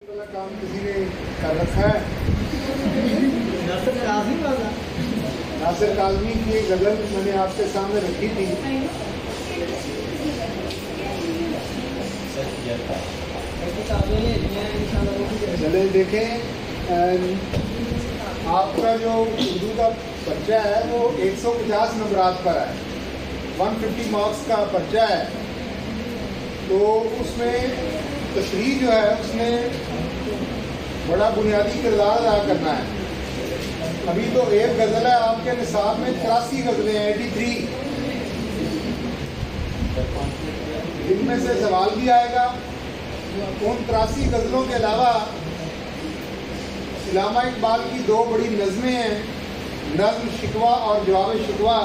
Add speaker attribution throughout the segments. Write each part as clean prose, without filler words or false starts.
Speaker 1: वाला काम किसी ने कर रखा है। नासिर काज़मी की एक गज़ल मैंने आपके सामने रखी थी। चले देखें, आपका जो उर्दू का पर्चा है वो 150 नंबरात पर है, 150 मार्क्स का पर्चा है। तो उसमें तशरीह जो है उसमें बड़ा बुनियादी किरदार अदा करना है। अभी तो एक गज़ल है, आपके निसाब में 83 गज़लें हैं, 83। इनमें से सवाल भी आएगा। उन 83 गज़लों के अलावा इल्लामा इकबाल की दो बड़ी नज़में हैं, नज़्म शिकवा और जवाब शिकवा,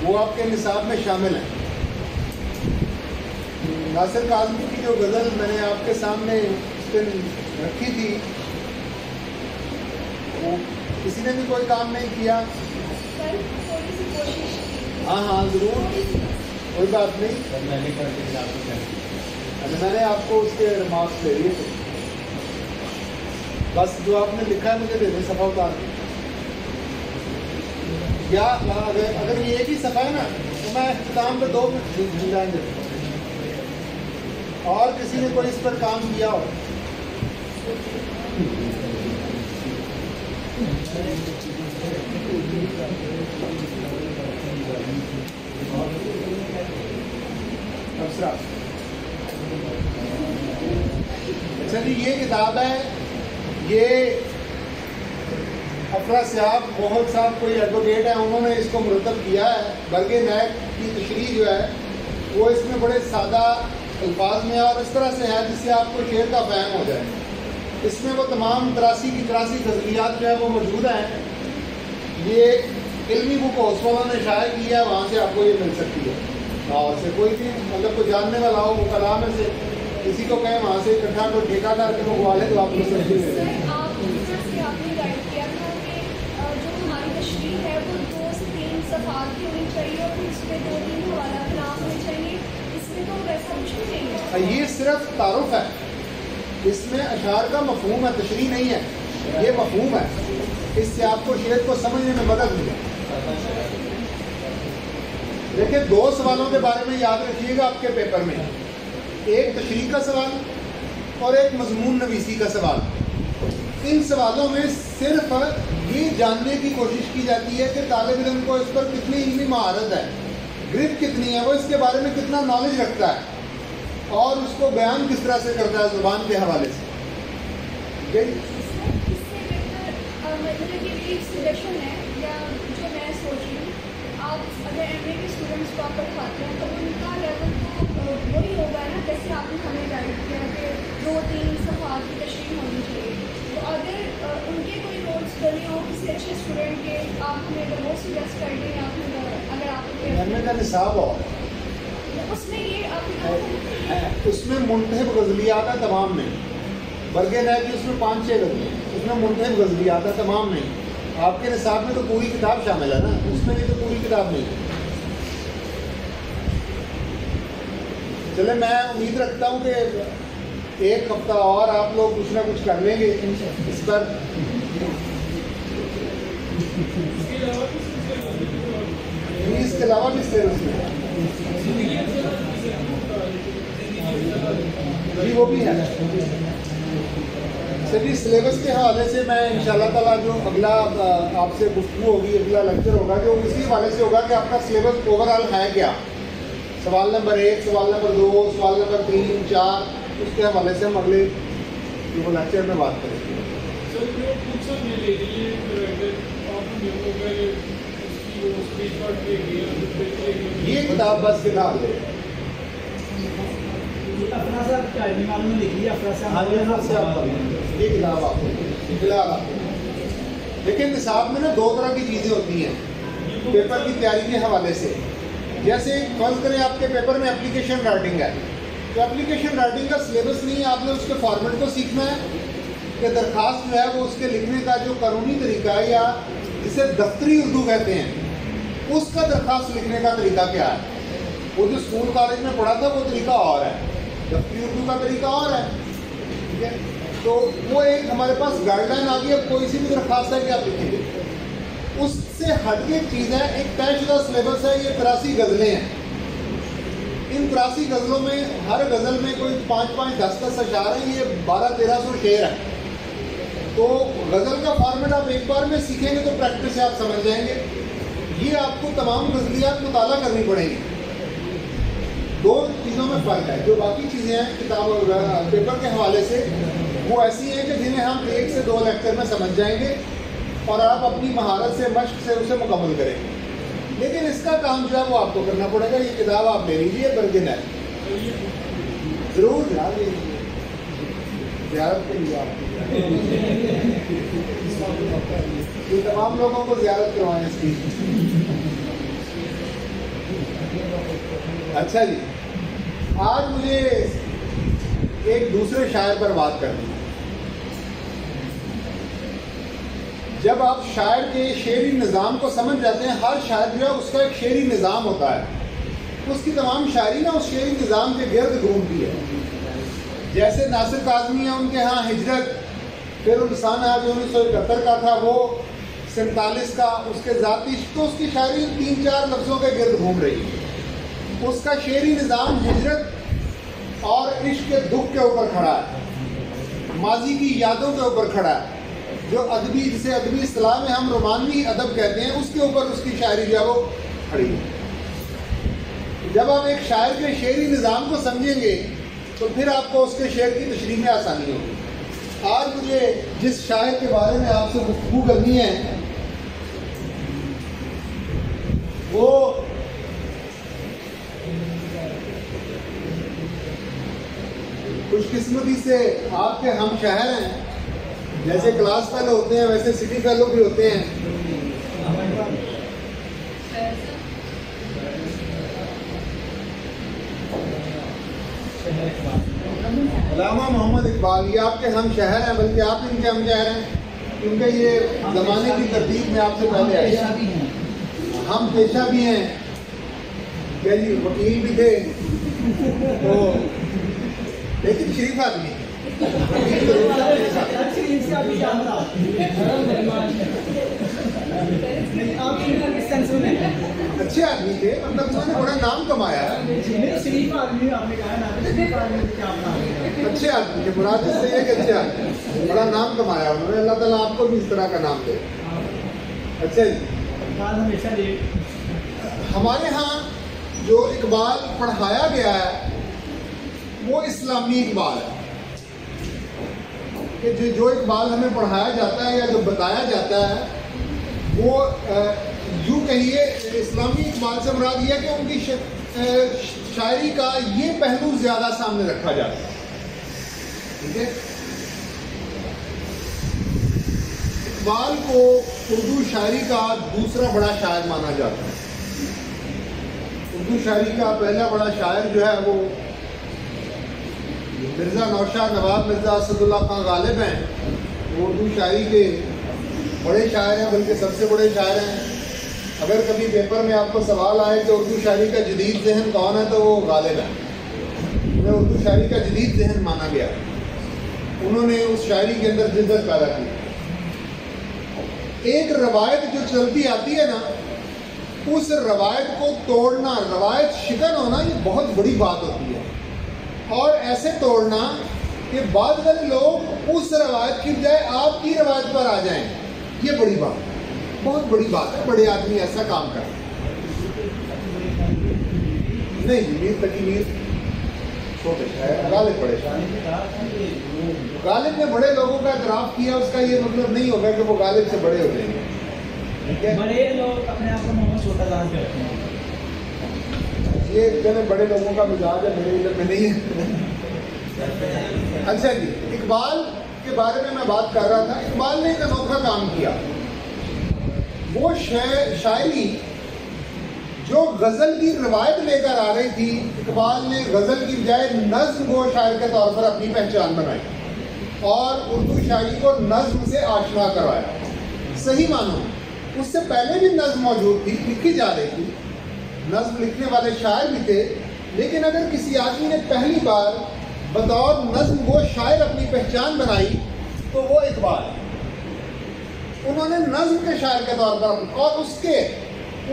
Speaker 1: वो आपके निसाब में शामिल हैं। नासिर काज़मी की जो गज़ल मैंने आपके सामने उस दिन रखी थी, वो किसी ने भी कोई काम नहीं किया। हाँ ज़रूर, कोई बात नहीं। मैंने आपको उसके रिमार्क्स दे दिए थे, बस जो आपने लिखा है मुझे दे दें, सफ़ा उतार दें। या अगर ये एक ही सफ़ा है ना तो मैं काम पे 2 मिनट जाएंगे, और किसी ने कोई इस पर काम किया हो। अच्छा जी, ये किताब है, ये अफरा सियाब मोहन साहब कोई एडवोकेट है, उन्होंने इसको मुरतब किया है। बरगे नायक की तशरीह जो है वो इसमें बड़े सादा अल्फाज में और इस तरह से है जिससे आपको शेर का फहम हो जाए। इसमें वो तमाम 83 की 83 गज़लियात जो है वो मौजूद हैं। ये इल्मी बुक ओसवाला ने शाया की है, वहाँ से आपको ये मिल सकती है। और से कोई भी मतलब कोई जानने वाला हो वो कला में से किसी को कहें वहाँ से इकट्ठा को ठेका करके मंगवा ले तो आपको समझ में ये सिर्फ तारुफ है, इसमें अशार का मफहूम है, तशरीह नहीं है, ये मफहूम है। इससे आपको शेर को समझने में मदद मिले। देखिए, 2 सवालों के बारे में याद रखिएगा आपके पेपर में, एक तशरीह का सवाल और एक मजमून नवीसी का सवाल। इन सवालों में सिर्फ ये जानने की कोशिश की जाती है कि तालिब इल्म को इस पर कितनी इल्मी महारत है, ग्रिप कितनी है, वो इसके बारे में कितना नॉलेज रखता है और उसको बयान किस तरह से करता है ज़ुबान के हवाले से।
Speaker 2: आप अगर एमए के स्टूडेंट्स को आप पढ़ाते हैं तो उनका लेवल तो वही होगा ना, जैसे आपने हमें गाइड किया कि 2-3 सफ़हात की तशरीह होनी चाहिए। तो अगर उनके कोई नोट्स बने हो किसी अच्छे स्टूडेंट के, आप हमें अगर वो सजेस्ट कर दें, या फिर अगर आपको
Speaker 1: एमए का निसाब हो
Speaker 2: उसमें ये आप
Speaker 1: उसमें मुंतहिब गज़लियात है, तमाम नहीं। बरगे नायक की उसमें 5-6 गज़लें, उसमें मुंतहिब गज़लियात है, तमाम नहीं। आपके निसाब में तो पूरी किताब शामिल है ना, उसमें भी तो पूरी किताब नहीं है। चले, मैं उम्मीद रखता हूँ कि 1 हफ्ता और आप लोग कुछ ना कुछ कर लेंगे इस पर। इसके अलावा भी सिलेबस में जी वो भी है। चलिए, सिलेबस के हवाले से मैं इंशाल्लाह ताला जो अगला आपसे गुफ्तगू होगी, अगला लेक्चर होगा जो इसी हवाले से होगा कि आपका सिलेबस ओवरऑल है क्या। सवाल नंबर 1, सवाल नंबर 2, सवाल नंबर 3, 4, उसके हवाले से हम अगले जो लेक्चर में बात करेंगे। ये किताब बस फिलहाल है, ये किताब आपको फिलहाल। लेकिन निसाब में ना 2 तरह की चीज़ें होती हैं पेपर की तैयारी के हवाले से। जैसे फर्ज करें आपके पेपर में एप्लीकेशन राइटिंग है, तो एप्लीकेशन राइटिंग का सिलेबस नहीं है, आपने उसके फॉर्मेट को सीखना है कि दरख्वास्त जो है वो उसके लिखने का जो कानूनी तरीका है, या जिसे दफ्तरी उर्दू कहते हैं, उसका दरख्वास्त लिखने का तरीका क्या है। वो जो स्कूल कॉलेज में पढ़ा था वो तरीका और है, दफ्तरी उर्दू का तरीका और है। ठीक है। तो वो एक हमारे पास गाइडलाइन आ गई, अब कोई सी भी दरख्वास्त है कि आप लिखेंगे। उससे हटके एक चीज़ है, एक तयशुदा सिलेबस है, ये 83 गज़लें हैं। इन 83 गज़लों में हर गज़ल में कोई 5-5, 10-10 अशार हैं, ये 1200-1300 शेर है। तो गज़ल का फॉर्मेट आप एक बार में सीखेंगे तो प्रैक्टिस से आप समझ जाएंगे। ये आपको तमाम गज़लियात मुताला करनी पड़ेगी। दो चीज़ों में फ़र्क है, जो बाकी चीज़ें हैं किताब और पेपर के हवाले से, वो ऐसी हैं कि जिन्हें हम 1 से 2 लेक्चर में समझ जाएंगे और आप अपनी महारत से, मश्क से उसे मुकम्मल करेंगे। लेकिन इसका काम जो है वो आपको करना पड़ेगा। ये किताब आप ले लीजिए, बर्गिन है, ज़रूर ध्यान दीजिए, ज़ियारत के लिए आपकी ये तमाम लोगों को ज़ियारत करवाएं इसकी। अच्छा जी, आज मुझे एक दूसरे शायर पर बात करनी है। जब आप शायर के शेरी निज़ाम को समझ जाते हैं, हर शायर जो है उसका एक शेरी निज़ाम होता है, उसकी तमाम शायरी ना उस शेरी निज़ाम के गिर्द घूमती है। जैसे नासिर काज़मी है, उनके यहाँ हिजरत, फिर इंसान है जो 1971 का था, वो 47 का, उसके ज़ाती, तो उसकी शायरी 3-4 लफ्ज़ों के गिर्द घूम रही है। उसका शेरी निज़ाम हिजरत और इश्क के दुख के ऊपर खड़ा है, माजी की यादों के ऊपर खड़ा है। जो अदबी, जिसे अदबी इस्तिलाह में हम रोमानवी अदब कहते हैं, उसके ऊपर उसकी शायरी जो है वो खड़ी है। जब आप एक शायर के शेरी निज़ाम को समझेंगे तो फिर आपको उसके शेर की तशरीह में आसानी होगी। आज मुझे जिस शायर के बारे में आपसे गुफ्तगू करनी है वो खुशकिस्मती से आपके हम शहर हैं। जैसे क्लास फेलो होते हैं वैसे सिटी फेलो भी होते हैं। अल्लामा मोहम्मद इकबाल, ये आपके हम शहर हैं, बल्कि आप इनके हम शहर हैं, क्योंकि ये ज़माने की तरतीब में आपसे पहले आए। हम पेशा भी हैं, क्या जी, वकील भी थे, तो लेकिन शरीफ आदमी अच्छे आदमी थे, मतलब उन्होंने बड़ा नाम कमाया। अच्छे आदमी थे, मुराद इससे ये कि अच्छे आदमी, बड़ा नाम कमाया उन्होंने। अल्लाह ताला आपको भी इस तरह का नाम दे। अच्छा जी, हमारे यहाँ जो इकबाल पढ़ाया गया है वो इस्लामी इकबाल है, कि जो इकबाल हमें पढ़ाया जाता है या जो बताया जाता है वो यूँ कहिए इस्लामी इकबाल से मुराद ये है कि उनकी शायरी का ये पहलू ज़्यादा सामने रखा जाता है। ठीक है, इकबाल को उर्दू शायरी का दूसरा बड़ा शायर माना जाता है। उर्दू शायरी का पहला बड़ा शायर जो है वो मिर्ज़ा नौशाद नवाब मिर्ज़ा असदुल्ला खान गालिब हैं। वो उर्दू शायरी के बड़े शायर हैं, बल्कि सबसे बड़े शायर हैं। अगर कभी पेपर में आपको सवाल आए कि उर्दू शायरी का जदीद ज़हन कौन है, तो वो गालिब है। उन्हें उर्दू शायरी का जदीद ज़हन माना गया। उन्होंने उस शायरी के अंदर जिद्दत पैदा की। एक रवायत जो चलती आती है ना, उस रवायत को तोड़ना, रवायत शिकन होना, ये बहुत बड़ी बात होती है। और ऐसे तोड़ना कि बाद वाले लोग उस रवायत की बजाय आपकी रवायत पर आ जाएं, ये बड़ी बात है, बहुत बड़ी बात है। बड़े आदमी ऐसा काम करें। नहीं, मीर तकीमीर छोटे शायर, गालिब बड़े शायर। गालिब ने बड़े लोगों का इतराफ़ किया, उसका ये मतलब नहीं होगा कि वो गालिब से बड़े हो जाएंगे। ठीक है,
Speaker 3: बड़े लोग अपने आप को मोहम्मद छोटा जान करते हैं।
Speaker 1: ये कहने बड़े लोगों का मिजाज है, मेरे इधर में नहीं है। अच्छा जी, इकबाल के बारे में मैं बात कर रहा था। इकबाल ने एक अनोखा काम किया। वो शायरी जो गज़ल की रवायत लेकर आ रही थी, इकबाल ने गज़ल की बजाय नज़्म को शायर के तौर पर अपनी पहचान बनाई और उर्दू शायरी को नज़्म से आशना करवाया। सही मानो, उससे पहले भी नज़्म मौजूद थी, लिखी जा रही थी, नज़्म लिखने वाले शायर भी थे। लेकिन अगर किसी आदमी ने पहली बार बतौर नज्म गो शायर अपनी पहचान बनाई तो वो इकबाल। उन्होंने नज्म के शायर के तौर पर और उसके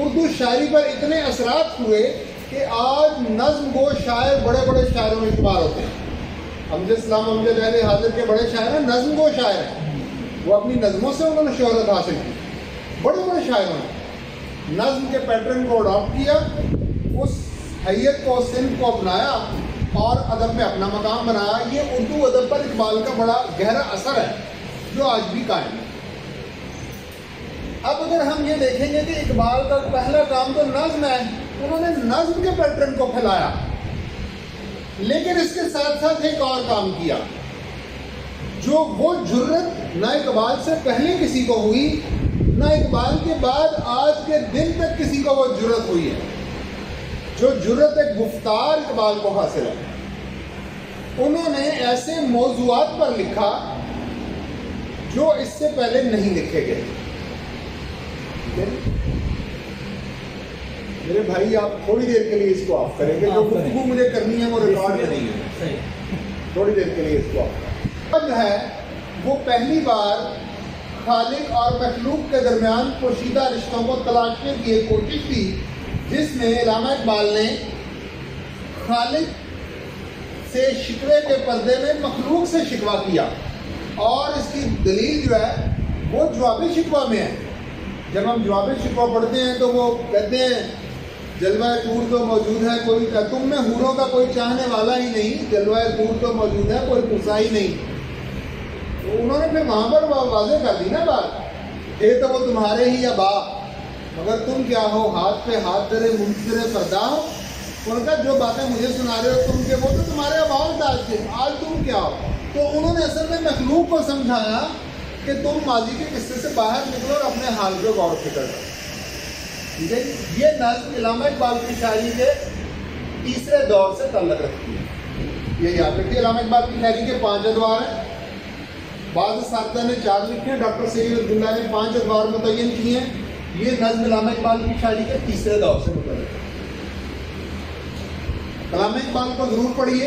Speaker 1: उर्दू शायरी पर इतने असरात हुए कि आज नज्म गो शायर बड़े बड़े शायरों में शुमार होते हैं। अमजद सलाम अमजद अहले हाजिर के बड़े शायर हैं, नज्म गो शायर हैं। वो अपनी नज़मों से उन्होंने शोहरत हासिल की। बड़े बड़े शायरों ने नज्म के पैटर्न को अडॉप्ट किया, उस हैयत को, सिंध को अपनाया और अदब में अपना मकाम बनाया। ये उर्दू अदब पर इकबाल का बड़ा गहरा असर है जो आज भी कायम है। अब अगर हम ये देखेंगे कि इकबाल का पहला काम तो नज्म है, उन्होंने नज्म के पैटर्न को फैलाया, लेकिन इसके साथ साथ एक और काम किया जो वो जुर्रत ना इकबाल से पहले किसी को हुई, ना इकबाल के बाद आज के दिन तक किसी को वो जुर्रत हुई है। जो जुर्रत एक गुफ्तार इकबाल को हासिल है। उन्होंने ऐसे मौज़ूआत पर लिखा जो इससे पहले नहीं लिखे गए। मेरे भाई आप थोड़ी देर के लिए इसको ऑफ करेंगे, जो गुफ्तगू मुझे करनी है वो रिकॉर्ड नहीं है। थोड़ी देर के लिए इसको ऑफ है। वो पहली बार खालिक और मखलूक के दरमियान पोशीदा रिश्तों को तलाशने की एक कोशिश थी, जिसमें इल्लामा इकबाल ने खालिक से शिकवे के पर्दे में मखलूक से शिकवा किया। और इसकी दलील जो है वो जवाब शिकवा में है। जब हम जवाब शिकवा पढ़ते हैं तो वो कहते हैं जलवा टूर तो मौजूद है, कोई तुम में हूरों का कोई चाहने वाला ही नहीं, जलवा टूर तो मौजूद है, कोई पुसा ही नहीं। तो उन्होंने फिर वहाँ पर वाज़ेह कर दी ना बात, ये तो वो तुम्हारे ही या बाप, मगर तुम क्या हो, हाथ पे हाथ तेरे मुंतज़िर पर्दा हो। उनका जो बातें मुझे सुना रहे हो तुम के, वो तो तुम्हारे अबाउट आज थे, आज तुम क्या हो। तो उन्होंने असल में मखलूक को समझाया कि तुम माजी के किस्से से बाहर निकलो और अपने हाल को गौर फिक्र करो। ठीक है, ये नज़्म इल्लामा इकबाल की शायरी के तीसरे दौर से ताल्लुक़ रखती है। ये याद रखिए, इल्लामा इकबाल की शायरी के 5 अदवार हैं। बाद सादा ने 4 लिखे हैं, डॉक्टर सैयद अब्दुल्ला ने 5 अदवार मुतय्यन किए हैं। ये नज़्म इल्लामा इकबाल की शायरी के तीसरे दौर से मुतल्लिक़ है। इल्लामा इकबाल को ज़रूर पढ़िए।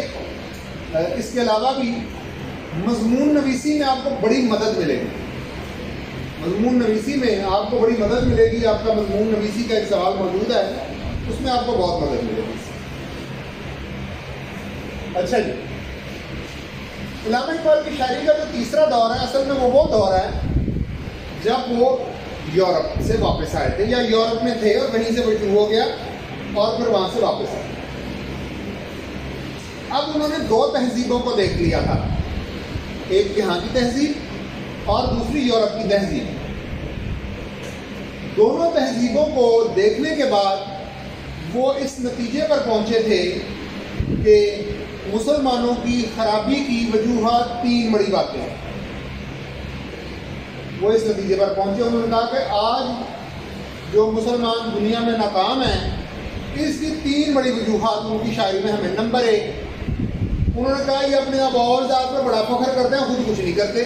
Speaker 1: इसके अलावा भी मज़मून नवीसी में आपको बड़ी मदद मिलेगी। मज़मून नवीसी में आपको बड़ी मदद मिलेगी। आपका मज़मून नवीसी का एक सवाल मौजूद है, उसमें आपको बहुत मदद मिलेगी। अच्छा जी, इल्लामा इकबाल की शायरी का जो तीसरा दौर है, असल में वो दौर है जब वो यूरोप से वापस आए थे, या यूरोप में थे और वहीं से वो शुरू हो गया और फिर वहां से वापस आए। अब उन्होंने 2 तहजीबों को देख लिया था, एक यहाँ की तहजीब और दूसरी यूरोप की तहजीब। दोनों तहजीबों को देखने के बाद वो इस नतीजे पर पहुंचे थे कि मुसलमानों की खराबी की वजूहात 3 बड़ी बातें हैं। वो इस नतीजे पर पहुंचे, उन्होंने कहा कि आज जो मुसलमान दुनिया में नाकाम हैं, इसकी 3 बड़ी वजूहात उनकी शायरी में हमें। नंबर 1, उन्होंने कहा ये अपने अबाउल ज़ात पर बड़ा फख्र करते हैं, खुद कुछ नहीं करते।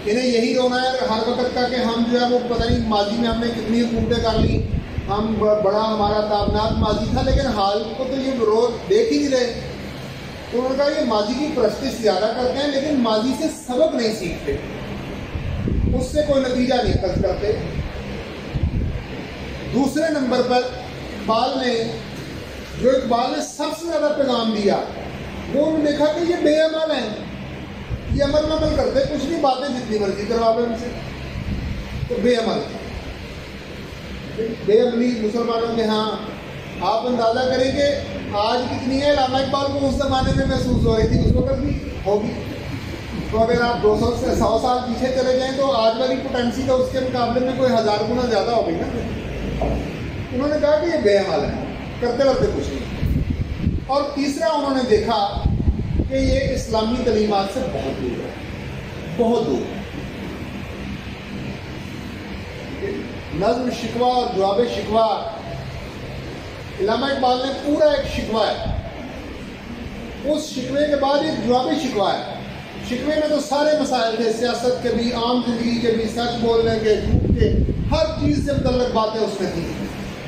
Speaker 1: इन्हें यही रोना है हर वक्त का कि हम जो है वो पता नहीं माजी में हमने कितनी हुकूमतें कर ली, हम बड़ा हमारा ताबनाक माजी था, लेकिन हाल को तो ये रोज देख ही नहीं रहे। तो उन्होंने कहा ये माजी की परस्तिश ज़्यादा करते हैं, लेकिन माजी से सबक नहीं सीखते, उससे कोई नतीजा नहीं खर्च करते। दूसरे नंबर पर इकबाल ने सबसे ज़्यादा पैगाम दिया, वो उन्होंने देखा कि ये बेअमल हैं, ये अमल करते कुछ नहीं, बातें जितनी मर्जी करवावे उनसे, तो बेअमली मुसलमानों के यहाँ आप अंदाज़ा करेंगे आज कितनी है। इल्लामा इकबाल को उस ज़माने में महसूस हो रही थी, उस वक्त भी होगी। तो अगर आप 200 से 100 साल पीछे चले जाएं तो आज वाली पोटेंसी तो उसके मुकाबले में कोई 1000 गुना ज़्यादा हो गई ना। उन्होंने कहा कि ये बेअमल है, करते करते कुछ नहीं। और तीसरा उन्होंने देखा कि ये इस्लामी तलीमात से बहुत दूर है, बहुत दूर। नज़्म शिकवा और जवाब शिकवा, इल्लामा इकबाल ने पूरा एक शिकवा है, उस शिकवे के बाद एक जवाब शिकवा है। शिकवे में तो सारे मसाइल थे, सियासत के भी, आम जिंदगी के भी, सच बोलने के, झूठ के, हर चीज़ से मुतल्लक बातें उसमें थी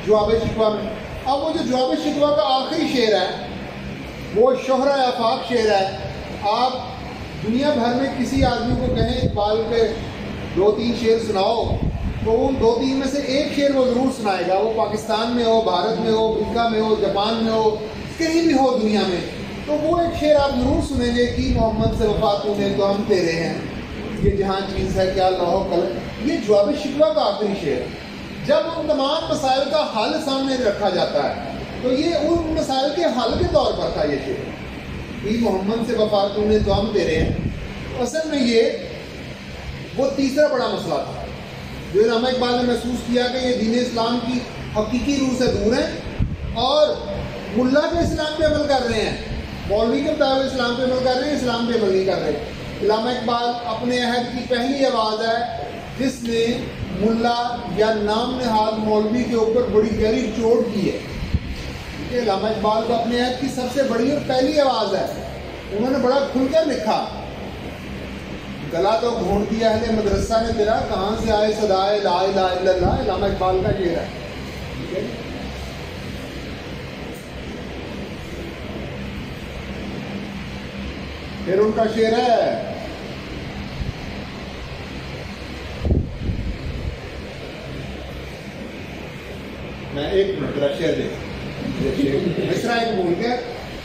Speaker 1: जवाब शिकवा में। अब वो जो जवाब शिकवा का आखिरी शेर है, वो शोहरा आफाक शेर है। आप दुनिया भर में किसी आदमी को कहें इकबाल के 2-3 शेर सुनाओ, तो उन 2-3 में से एक शेर वो ज़रूर सुनाएगा। वो पाकिस्तान में हो, भारत में हो, अमेरिका में हो, जापान में हो, कहीं भी हो दुनिया में, तो वो एक शेर आप ज़रूर सुनेंगे कि मोहम्मद से वफा तूने तो हम तेरे हैं, ये जहाँ चीज़ है क्या लौह कल। ये जवाब शिकवा का आखिरी शेर है। जब उन तमाम मसाइल का हल सामने रखा जाता है तो ये उन मसाइल के हल के तौर पर था ये शेर कि मोहम्मद से वफा तूने तो हम तेरे हैं। असल में ये वो तीसरा बड़ा मसला था जो इल्लामा इकबाल ने महसूस किया कि ये दीन इस्लाम की हकीकी रूह से दूर हैं और मुल्ला के इस्लाम पे अमल कर रहे हैं, मौलवी के मुताबिक इस्लाम पे अमल कर रहे हैं, इस्लाम पे अमल नहीं कर रहे। इल्लामा इकबाल अपने अहद की पहली आवाज़ है जिसने मुल्ला या नाम नहाद मौलवी के ऊपर बड़ी गहरी चोट की है। ठीक है, इल्लामा इकबाल को अपने अहद की सबसे बड़ी और पहली आवाज़ है। उन्होंने बड़ा खुलकर लिखा, गला तो घोंट दिया अहले मदरसा ने तेरा, कहाँ से आए सदाए ला इलाहा इल्लल्लाह। इल्लामा इकबाल का शेर है। ठीक है, फिर उनका शेर है, मैं 1 मिनट तेरा शेर दे, मिसरा एक भूल गया,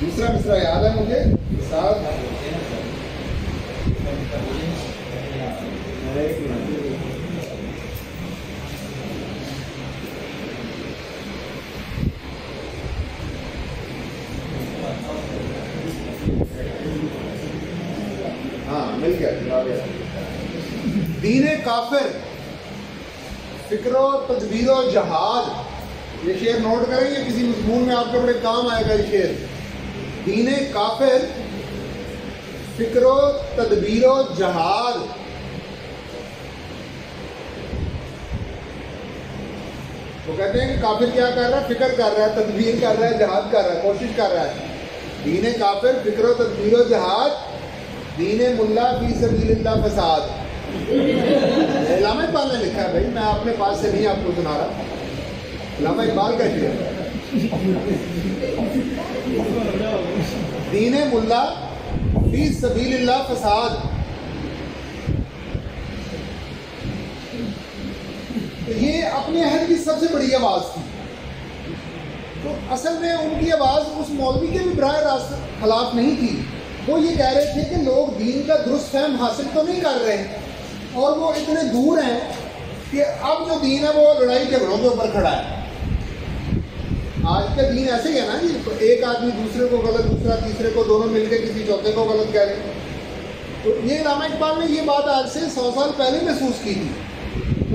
Speaker 1: दूसरा मिसरा याद है मुझे साहब। हाँ मिल गया। दीने काफिर फिक्रो तदबीरो जहाद, ये शेर नोट करेंगे, किसी मजमून में आपके बड़े काम आएगा ये शेर। दीने काफिर फिक्रो तदबीरो जहाद, वो कहते हैं कि काफिर क्या कर रहा है, फिक्र कर रहा है, तदबीर कर रहा है, जहाद कर रहा है, कोशिश कर रहा है। दीने काफिर फिक्रो तदबीरो जहाद, दीने मुल्ला फी सबीलिल्लाह फसाद। इल्लामा इकबाल ने लिखा है भाई, मैं अपने पास से नहीं आपको सुना रहा, इल्लामा इकबाल का शेर। दीने मुल्ला फी सबीलिल्लाह फसाद। तो ये अपने अहद की सबसे बड़ी आवाज़ थी। तो असल में उनकी आवाज़ उस मौलवी के भी बराह रास्त खिलाफ नहीं थी। वो ये कह रहे थे कि लोग दीन का दुरुस्त फहम हासिल तो नहीं कर रहे और वो इतने दूर हैं कि अब जो दीन है वो लड़ाई झगड़ों के ऊपर खड़ा है। आज का दीन ऐसे ही है ना जी, एक आदमी दूसरे को गलत, दूसरा तीसरे को, दोनों मिलकर किसी चौथे को गलत कह रहे हैं। तो ये इल्लामा इकबाल ने ये बात आज से 100 साल पहले महसूस की थी।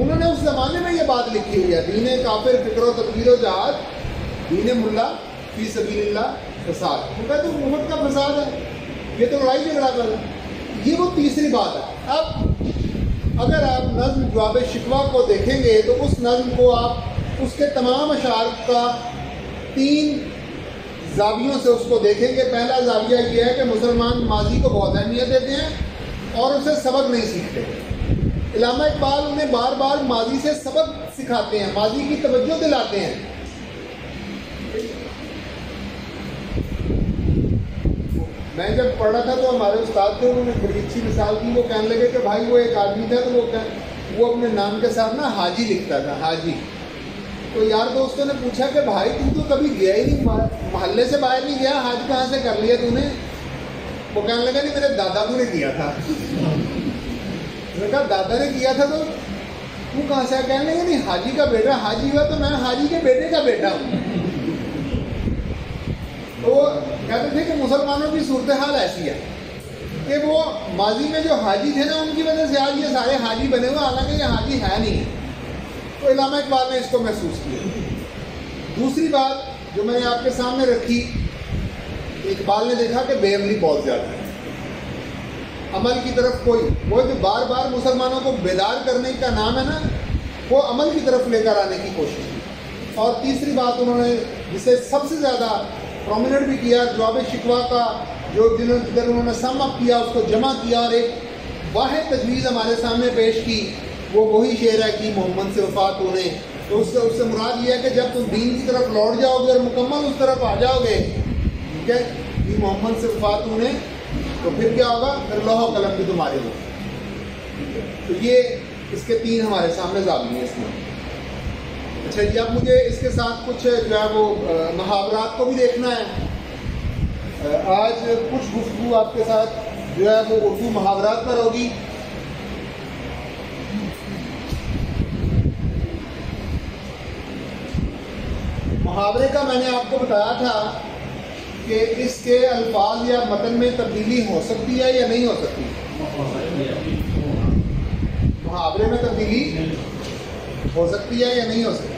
Speaker 1: उन्होंने उस ज़माने में ये बात लिखी हुई है, दीने काफिर फिक्रो तदबीरो जहाद, दीने मुल्ला फी सबीलिल्लाह फसाद। वो कहते हैं उम्मत का फसाद है, ये तो लड़ाई झगड़ा कर रहे हैं। ये वो तीसरी बात है। अब अगर आप नज़्म जवाब शिकवा को देखेंगे तो उस नज़्म को आप उसके तमाम अशार का 3 जावियों से उसको देखेंगे। पहला जाविया ये है कि मुसलमान माजी को बहुत अहमियत देते हैं और उसे सबक नहीं सीखते। इल्लामा इकबाल उन्हें बार बार माजी से सबक सिखाते हैं, माजी की तवज्जो दिलाते हैं। मैं जब पढ़ रहा था तो हमारे उस्ताद थे, उन्होंने बड़ी अच्छी मिसाल दी। वो कहने लगे कि भाई वो एक आदमी था तो वो अपने नाम के साथ ना हाजी लिखता था, हाजी। तो यार दोस्तों ने पूछा कि भाई तू तो कभी गया ही नहीं, मोहल्ले से बाहर नहीं गया, हाज कहाँ से कर लिया तूने? वो कहने लगा नहीं, मेरे दादाबू ने किया था। मैंने कहा दादा ने किया था तो तू कहाँ से? कहने लगा नहीं, हाजी का बेटा हाजी हुआ तो मैं हाजी के बेटे का बेटा हूँ। तो वो कहते थे कि मुसलमानों की सूरत हाल ऐसी है कि वो माजी में जो हाजी थे ना, उनकी वजह से आज ये सारे हाजी बने हुए, हालांकि ये हाजी है नहीं है। तो इल्लामा इकबाल ने इसको महसूस किया। दूसरी बात जो मैंने आपके सामने रखी, इकबाल ने देखा कि बेअमली बहुत ज़्यादा है, अमल की तरफ कोई, वो जो बार बार मुसलमानों को बेदार करने का नाम है ना, वो अमल की तरफ लेकर आने की कोशिश की। और तीसरी बात उन्होंने जिसे सबसे ज़्यादा प्रोमिनेंट भी किया, जवाब शिकवा का जो जिधर उन्होंने सम अप किया, उसको जमा किया और एक वाहिद तजवीज़ हमारे सामने पेश की, वो वही शेर है कि मोहम्मद से वफा तूने। तो उससे मुराद ये है कि जब तुम दीन की तरफ लौट जाओगे और मुकम्मल उस तरफ आ जाओगे, ठीक है, कि मोहम्मद से वफात होने, तो फिर क्या होगा, फिर लौह कलम भी तुम्हारे हो। तो ये इसके 3 हमारे सामने ज़ाबिते हैं इसमें। अच्छा जी, अब मुझे इसके साथ कुछ जो है वो मुहावरात को भी देखना है। आज कुछ गुफ्तगू आपके साथ जो है वो उर्दू मुहावरात पर होगी। मुहावरे का मैंने आपको बताया था कि इसके अल्फाज या मतन में तब्दीली हो सकती है या नहीं हो सकती। मुहावरे में तब्दीली हो सकती है या नहीं हो सकती।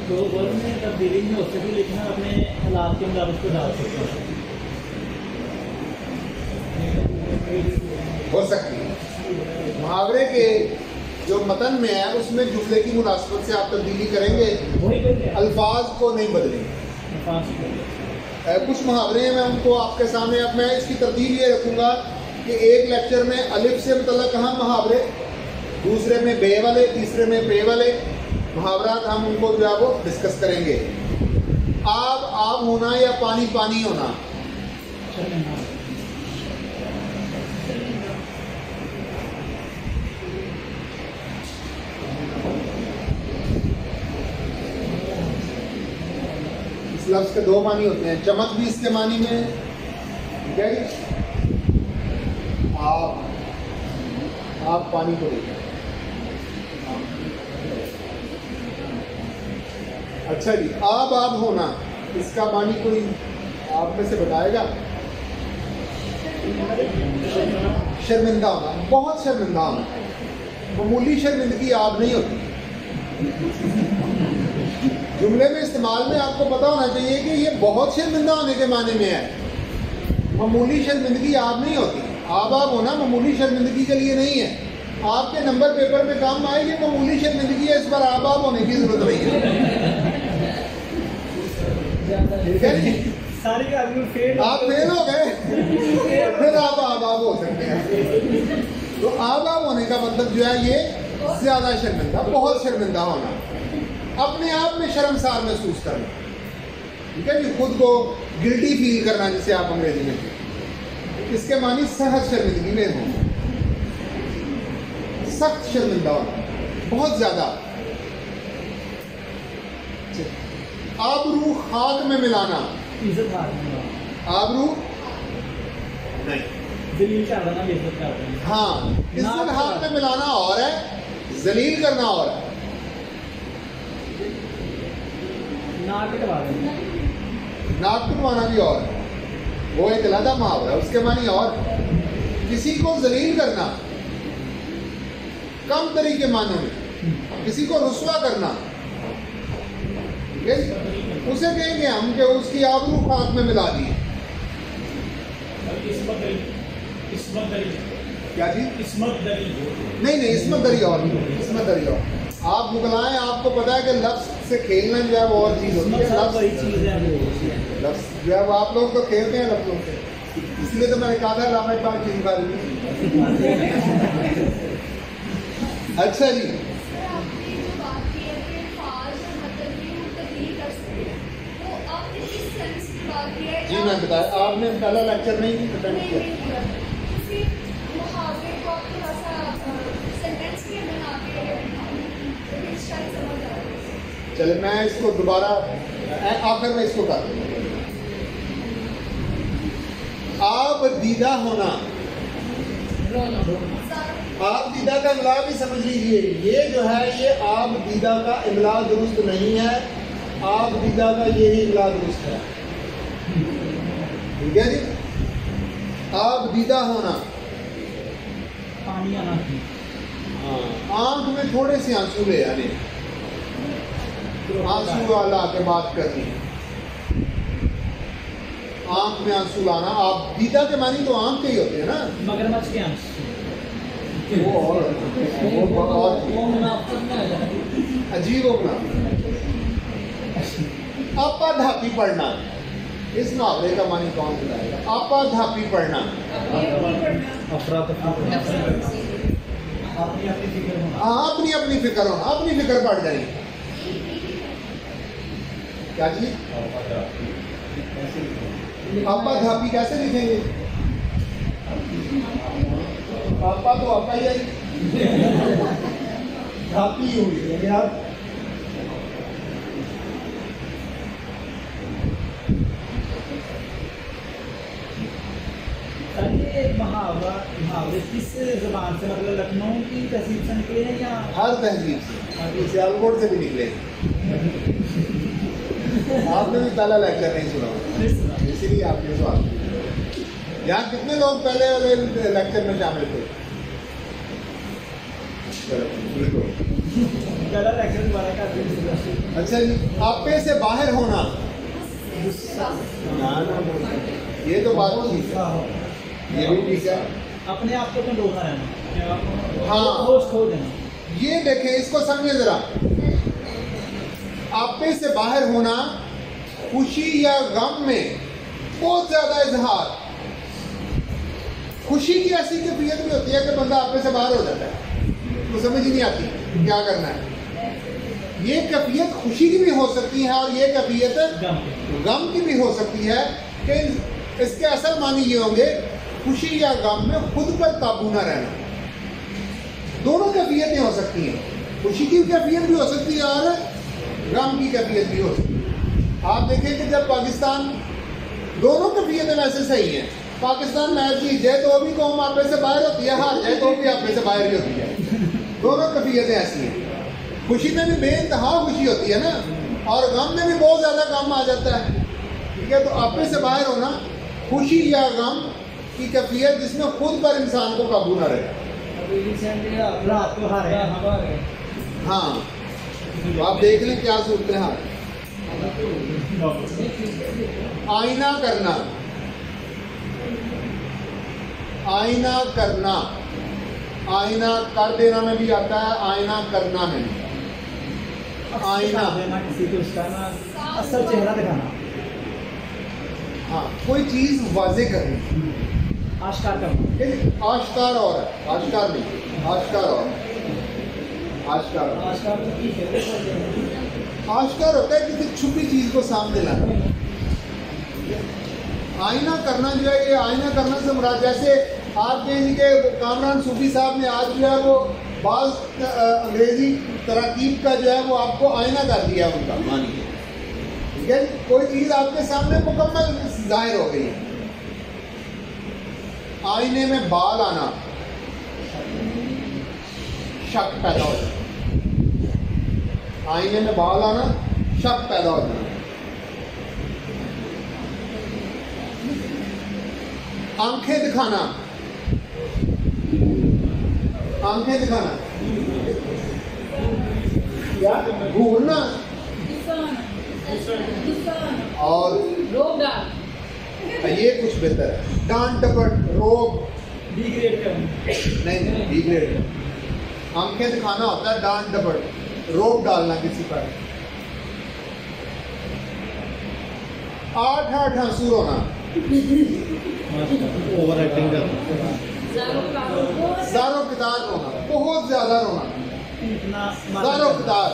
Speaker 3: तो वर्ड में तब्दीली नहीं हो सकती, लेकिन हम अपने हालात के मुताबिक को डाल सकते हैं।
Speaker 1: हो सकती है। मुहावरे के जो मतन में है उसमें जुमले की मुनासिबत से आप तब्दीली करेंगे, अल्फाज को नहीं बदलेंगे। कुछ मुहावरे हैं, मैं उनको आपके सामने, अब मैं इसकी तरतीब ये रखूँगा कि एक लेक्चर में अलिफ से मतलब कहाँ मुहावरे, दूसरे में बे वाले, तीसरे में पे वाले मुहावरात हम उनको जो है वो डिस्कस करेंगे। आब होना या पानी पानी होना। इस लफ्ज़ के 2 मानी होते हैं, चमक भी इसके मानी में, ठीक है। आप पानी को देखें। अच्छा जी, आब होना, इसका मानी कोई आप में से बताएगा? शर्मिंदा होना, बहुत शर्मिंदा होना। मामूली शर्मिंदगी आब नहीं होती। जुमले में इस्तेमाल में आपको पता होना चाहिए कि ये बहुत शर्मिंदा होने के माने में है। मामूली शर्मिंदगी आब नहीं होती। आब होना मामूली शर्मिंदगी के लिए नहीं है। आपके नंबर पेपर में काम आएगी, मामूली शर्मिंदगी है, इस पर आब होने की जरूरत नहीं है। ठीक है जी,
Speaker 3: सारी फेल,
Speaker 1: आप फेल हो गए, फिर आप आब हो सकते हैं। तो आब होने का मतलब जो है ये ज्यादा शर्मिंदा, बहुत शर्मिंदा होना, अपने आप में शर्मसार महसूस करना, ठीक है जी, खुद को गिल्टी फील करना, जिसे आप अंग्रेजी में कहते हैं। इसके मानी सहज शर्मिंदगी में हो, सख्त शर्मिंदा होना, बहुत ज्यादा। आबरू खाक में मिलाना, आबरू नहीं, हाँ, इज्जत हाथ में मिलाना और है, जलील करना और है। नाक कटवाना भी और है, वो एक अलग मुहावरा है, उसके मानी और। किसी को जलील करना कम तरीके मानों में, किसी को रुस्वा करना, उसे कहेंगे हम कि उसकी आबरू खाक में मिला दी। क्या जी? नहीं, इसमत दरी और, इसमत दरी और। आप बुगलाएं, आपको पता है कि लफ्ज़ से खेलना जो है वो और चीज़ होती है। लफ्ज़ जो है वो आप लोग तो खेलते हैं लफ्ज़ों से, इसलिए तो मैंने कहा था लामा इकबाल की बुखारी। अच्छा जी, जी मैं बताया, आपने पहला लेक्चर नहीं अटेंड किया। चले मैं इसको दोबारा आखिर में इसको कर दूँ। आप दीदा होना, आप दीदा का इमला भी समझ लीजिए। ये जो है ये आप दीदा का इमला दुरुस्त नहीं है, आप दीदा का यही इमला दुरुस्त है, ठीक है जी। आप दीदा होना,
Speaker 3: पानी आना,
Speaker 1: आंख में थोड़े से आंसू ले आने, आंसू वाला के बात करनी, आंख में आंसू लाना। आप दीदा के मानी तो आंख के ही होते हैं ना,
Speaker 3: मगरमच्छ के आंसू,
Speaker 1: वो और अजीब होना। आपा धापी पढ़ना, इस मुहावरे का मानी कौन बताएगा? आपा धापी पढ़ना, अपनी अपनी फिक्र होना, अपनी फिक्र पड़ जाएगी। क्या चीज? आपा धापी कैसे लिखेंगे? आपा तो आपा ही आई, धापी हुई है यार।
Speaker 3: ये मुहावरे किस जबान से, मतलब लखनऊ की तहजीब से निकले हैं या
Speaker 1: हर तहजीब से, सियालकोट से भी निकले। आपने भी पहला लेक्चर नहीं सुना, इसीलिए आपके सवाल। यहाँ कितने लोग पहले वाले लेक्चर में शामिल थे?
Speaker 3: पहला लेक्चर दोबारा कर दीजिए।
Speaker 1: अच्छा जी, आपे से बाहर होना, ना ये तो बात थी, ये भी ठीक है।
Speaker 3: अपने आप को कंट्रोल रहना,
Speaker 1: हाँ
Speaker 3: खो देना।
Speaker 1: ये देखें, इसको समझे जरा। आपे से बाहर होना, खुशी या गम में बहुत ज्यादा इजहार। खुशी की ऐसी कैफियत भी होती है कि बंदा आपे से बाहर हो जाता है, तो समझ ही नहीं आती क्या करना है। ये कैफियत खुशी की भी हो सकती है और ये कैफियत गम की भी हो सकती है कि इसके असल मानी ये होंगे, खुशी या गम में खुद पर काबू ना रहना। दोनों कैफियतें हो सकती हैं, खुशी की कैफियत भी हो सकती है और गम की कैफियत भी हो सकती है। आप देखें कि जब पाकिस्तान, दोनों कैफियतें वैसे सही हैं। पाकिस्तान मैच जीत जाए तो भी कौम आपे से बाहर होती है, हार जाए तो भी आपे से बाहर ही होती है। दोनों कैफियतें ऐसी हैं। खुशी में भी बेइंतहा खुशी होती है ना, और गम में भी बहुत ज़्यादा गम आ जाता है। ठीक है, तो आपे से बाहर होना, खुशी या गम की कैफियत जिसमें खुद पर इंसान को काबू ना रहे। हाँ, तो आप देख लें क्या सूरत है। आईना करना, आईना करना, आईना कर देना में भी आता है, आईना करना में भी। आईना
Speaker 3: किसी को उसका ना असल चेहरा दिखाना,
Speaker 1: हाँ, कोई चीज वाज़ेह करनी,
Speaker 3: आश्कार करना।
Speaker 1: आश्कार और है, आश्कार नहीं, आश्कार और आश्कार।
Speaker 3: आश्कार तो ठीक है,
Speaker 1: आश्कार होता है किसी छुपी चीज को सामने लाना। आईना करना जो है, ये आईना करना से मुराद, जैसे आपके इनके कामरान सूफी साहब ने आज जो है वो बाज अंग्रेजी तरकीब का जो है वो आपको आईना कर दिया उनका, मानिए। ठीक है, कोई चीज आपके सामने मुकम्मल जाहिर हो गई है। आईने में बाल आना, शक पैदा हो जाना। आईने में बाल आना, शक पैदा हो जाना। आंखें दिखाना, आंखें दिखाना क्या? घूरना और ये कुछ बेहतर है, डांट डपट, रोब,
Speaker 3: डिग्रेड करना।
Speaker 1: नहीं डिग्रेड। आंखें दिखाना होता है डांट डपट, रोब डालना किसी पर। 8 आंसू रोना,
Speaker 3: ओवर एक्टिंग करना,
Speaker 1: ज़ारो कितार रोना, बहुत ज्यादा रोना,
Speaker 3: इतना
Speaker 1: ज़ारो कितार।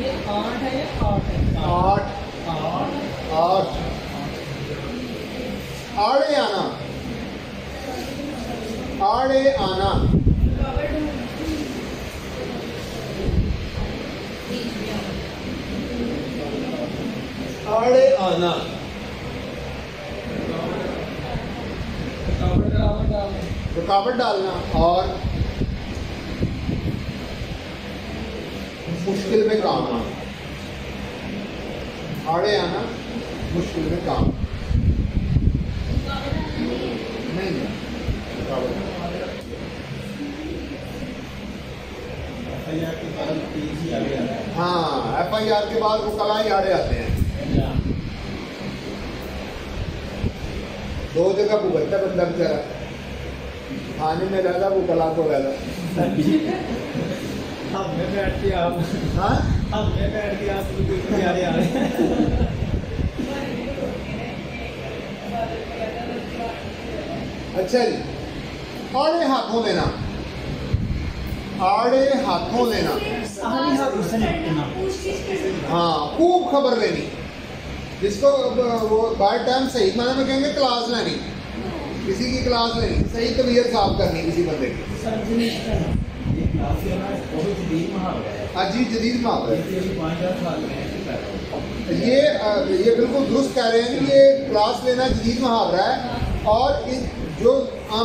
Speaker 3: ये 8 है या 8 है?
Speaker 1: 8 8 आड़े आना, आड़े आना, आड़े आना, रुकावट डालना और मुश्किल में काम आना। आड़े आना, मुश्किल में काम नहीं, रुकावट। हाँ, FIR के बाद वो कला ही आड़े आते हैं। 2 जगह भुगतता बंदा बेचारा, खाने में रहता वो कला को रहता।
Speaker 3: हमने बैठ के आप,
Speaker 1: हाँ,
Speaker 3: हमने बैठ के आप प्यारे आ रहे हैं।
Speaker 1: अच्छा जी, आड़े हाथों लेना, आड़े हाथों लेना,
Speaker 3: साहनी हाथ
Speaker 2: करना, पूछ-गीछ करना।
Speaker 1: हाँ, खूब खबर लेनी, जिसको वो बाय टाइम सही माने में कहेंगे क्लास लेनी, किसी की क्लास लेनी, सही तबीयत साफ करनी किसी बंदे की। अजी जदीद मुहावरा है ये बिल्कुल दुरुस्त कह रहे हैं कि ये क्लास लेना जदीद मुहावरा है। और जो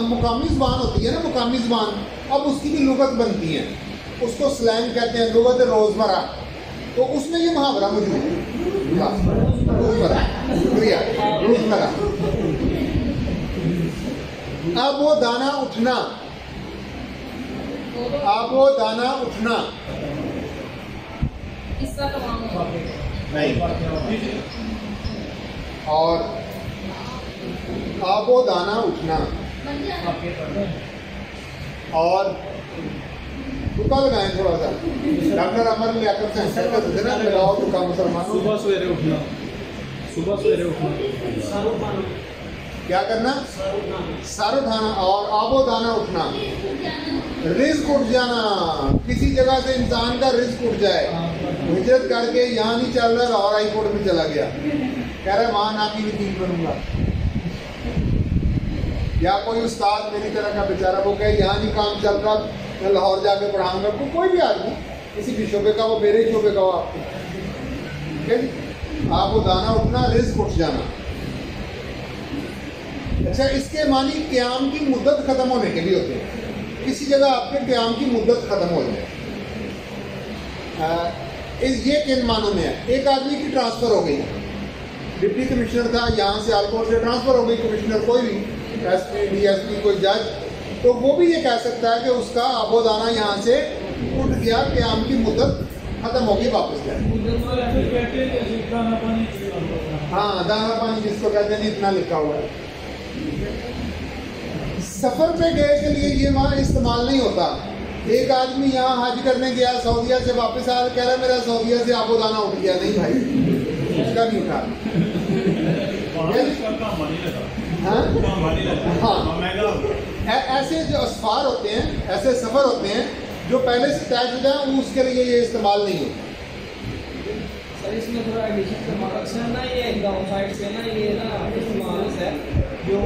Speaker 1: मुकामी ज़बान होती है ना, मुकामी ज़बान, अब उसकी भी लुगत बनती है, उसको स्लैंग कहते हैं, लुगत रोज़मर्रा, तो उसमें ये मुहावरा मौजूद है। रोज़मर्रा, शुक्रिया, रोज़मर्रा। अब वो दाना उठना, अब वो दाना उठना नहीं, और अब वो दाना उठना और तुका लगाएं थोड़ा सा। डॉक्टर अमर लियाकत से आंसर कर देते ना, लगाओ तुका मुसलमानों।
Speaker 3: सुबह सवेरे उठना,
Speaker 1: क्या करना? सर उठाना और आबो दाना उठना। रिस्क उठ जाना, किसी जगह से इंसान का रिस्क उठ जाए, हिजरत करके यहाँ नहीं चल रहा, लाहौर हाई कोर्ट में चला गया, कह रहा है वहाँ नाकी वकील बनूंगा। या कोई उस्ताद मेरी तरह का बेचारा वो कहे यहाँ नहीं काम चल रहा, मैं लाहौर जाके पढ़ाऊंगा। कोई भी आदमी किसी भी शोबे का, वो मेरे शोबे का हो आपको, ठीक है जी। आप वो दाना उठना, रिस्क उठ जाना। अच्छा, इसके मानी क़याम की मुद्दत ख़त्म होने के लिए होते हैं। किसी जगह आपके क़याम की मुद्दत ख़त्म हो जाए, ये किन मानों में है? एक आदमी की ट्रांसफ़र हो गई, डिप्टी कमिश्नर था, यहाँ से आलकोट से ट्रांसफ़र हो गई, कमिश्नर कोई भी, एसपी, डीएसपी, कोई जज, तो वो भी ये कह सकता है कि उसका आबोदाना यहाँ से उठ गया, क़याम की मुद्दत ख़त्म होगी, वापस जाए। हाँ, दाना पानी जिसको कहते हैं, इतना लिखा हुआ है। सफ़र पे गए के लिए ये वहाँ इस्तेमाल नहीं होता। एक आदमी यहाँ हज करने गया, सऊदीया से वापस आया, कह रहा है मेरा सऊदीया से आबोदाना उठ गया। नहीं भाई, उसका नहीं उठा। हाँ, ऐसे जो असफार होते हैं, ऐसे सफ़र होते हैं जो पहले से तय शुदा है, उसके लिए ये इस्तेमाल नहीं होता।
Speaker 4: सर इसमें थोड़ा एडिशन करना, अक्सर ना ये गाँव साइड से ना ये ना इस्तेमाल है, जो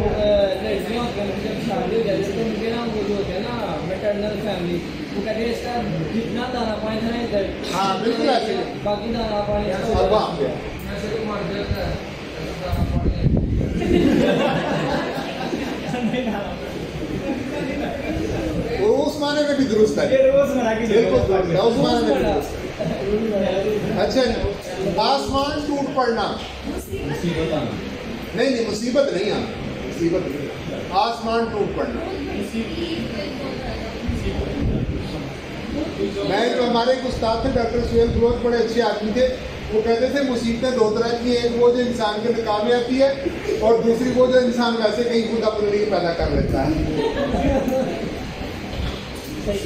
Speaker 4: लड़कियाँ होती हैं जब शादी हो जाती है तो उनके ना वो जो होते हैं ना मैटरनल फैमिली, वो कहते हैं इसका जितना दाना पानी था ना इधर,
Speaker 1: हाँ बिल्कुल ऐसे,
Speaker 4: बाकी दाना पानी
Speaker 1: वो उस माने में भी दुरुस्त है, बिल्कुल उस माने में भी दुरुस्त है। अच्छा, आसमान टूट पड़ना, नहीं, मुसीबत नहीं आना, मुसीबत नहीं, आसमान टूट पड़ना। मैं जो हमारे एक उस्ताद थे डॉक्टर सुहेल फिरोज, बड़े अच्छे आदमी थे, वो कहते थे मुसीबतें दो तरह की, एक वो जो इंसान के निकाह में आती है, और दूसरी वो जो इंसान वैसे कहीं खुद अपने लिए पैदा कर लेता है। नहीं,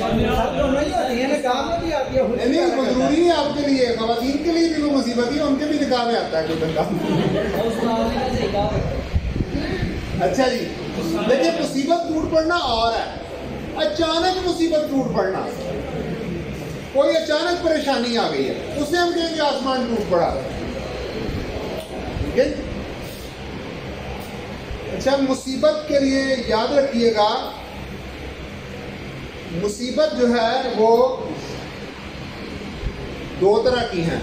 Speaker 1: वो जरूरी है आपके लिए, ख़वातीन के लिए भी वो मुसीबत ही है, उनके भी निकाह में आता है कोई बंदा। अच्छा जी, देखिए मुसीबत टूट पड़ना और है अचानक मुसीबत टूट पड़ना। कोई अचानक परेशानी आ गई है, उसे हम कहेंगे आसमान टूट पड़ा, ठीक है। अच्छा, मुसीबत के लिए याद रखिएगा, मुसीबत जो है वो दो तरह की हैं,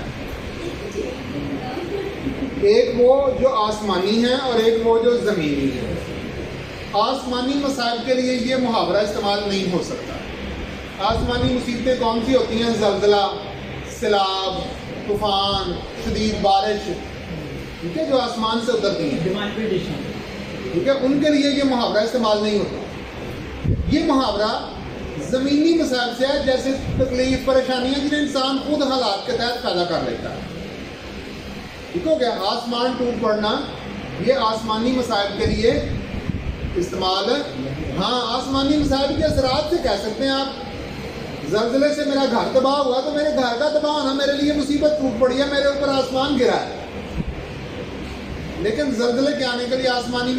Speaker 1: एक वो जो आसमानी है और एक वो जो ज़मीनी है। आसमानी मसाइब के लिए ये मुहावरा इस्तेमाल नहीं हो सकता। आसमानी मुसीबतें कौन सी होती हैं? ज़ल्ज़ला, सैलाब, तूफ़ान, शदीद बारिश, ठीक है, जो आसमान से उतरती हैं, ठीक है, उनके लिए ये मुहावरा इस्तेमाल नहीं होता। ये मुहावरा ज़मीनी मसाइब से है, जैसे तकलीफ, परेशानियाँ जिन्हें इंसान खुद हालात के तहत पैदा कर लेता है, ठीक हो गया। आसमान टूट पड़ना ये आसमानी मसाइब के लिए इस्तेमाल है। हाँ, आसमानी मसाइब के असरात से कह सकते हैं आप, ज़ल्ज़ले से मेरा घर तबाह हुआ तो मेरे घर का तबाह होना मेरे लिए मुसीबत टूट पड़ी है, मेरे ऊपर आसमान गिरा है। लेकिन ज़ल्ज़ले के आने के लिए आसमानी,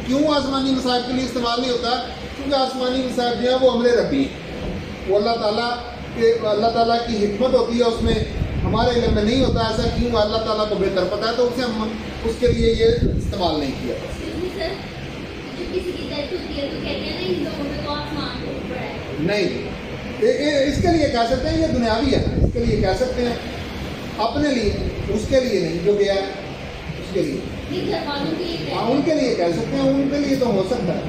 Speaker 1: क्यों आसमानी मसाइब के लिए इस्तेमाल नहीं होता? क्योंकि आसमानी मसाइब जो है वो अमरे रब्बी, वो अल्लाह ताला कि अल्लाह ताला की हिकमत होती है उसमें, हमारे इल्म में नहीं होता, ऐसा क्यों, अल्लाह ताला को बेहतर पता है, तो उसे हम उसके लिए ये इस्तेमाल नहीं किया। नहीं, इसके लिए कह सकते हैं ये दुनियावी है, इसके लिए कह सकते हैं, अपने लिए, उसके लिए नहीं, जो गया है उसके लिए। हाँ, उनके लिए कह सकते हैं, उनके लिए तो हो सकता है,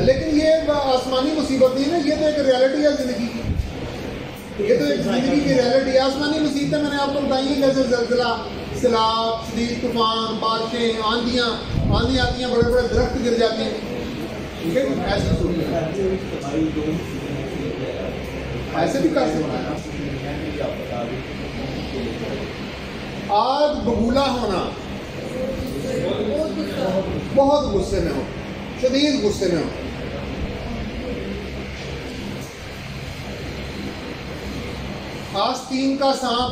Speaker 1: लेकिन ये आसमानी मुसीबत नहीं है ना, ये तो एक रियलिटी है ज़िंदगी की, ये तो एक ज़िंदगी की रियलिटी है। आसमानी मुसीबतें मैंने आपको बताई हैं, जैसे ज़लज़ला, सैलाब, शदीद तूफान, बारिशें, आंधियाँ आती हैं, बड़े बड़े दरख्त गिर जाते हैं, ठीक है, ऐसी सूरत ऐसे भी कर सकते हैं। आग बबूला होना, बहुत गुस्से में हो, शदीद गुस्से में हो, आस्तीन का सांप,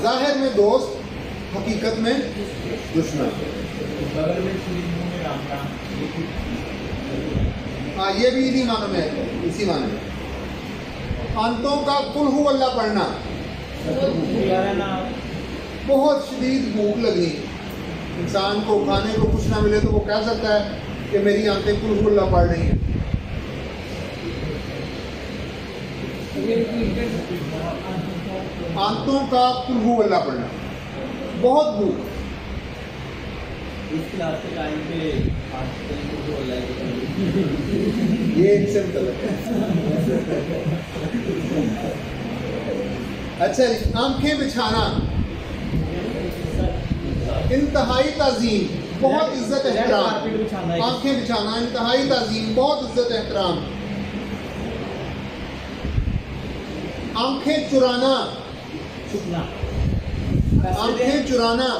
Speaker 1: ज़ाहिर में दोस्त, हकीकत में दुश्मन। हाँ, ये भी इसी मानो में है, इसी मानो में। अंतों का कुल हु अल्लाह पढ़ना, बहुत शदीद भूख लगी, इंसान को खाने को कुछ ना मिले तो वो कह सकता है कि मेरी आंखें कुल हु अल्लाह पढ़ रही हैं। आंतों का कुल हु अल्लाह पढ़ना, बहुत भूख।
Speaker 3: इस क्लास के टाइम पे
Speaker 1: ये सिंपल है। अच्छा जी, आंखें बिछाना, इंतहाई ताज़ीम, बहुत इज्जत एहतराम। आंखें बिछाना, इंतहाई ताज़ीम, बहुत इज्जत एहतराम। आंखें चुराना, आंखें चुराना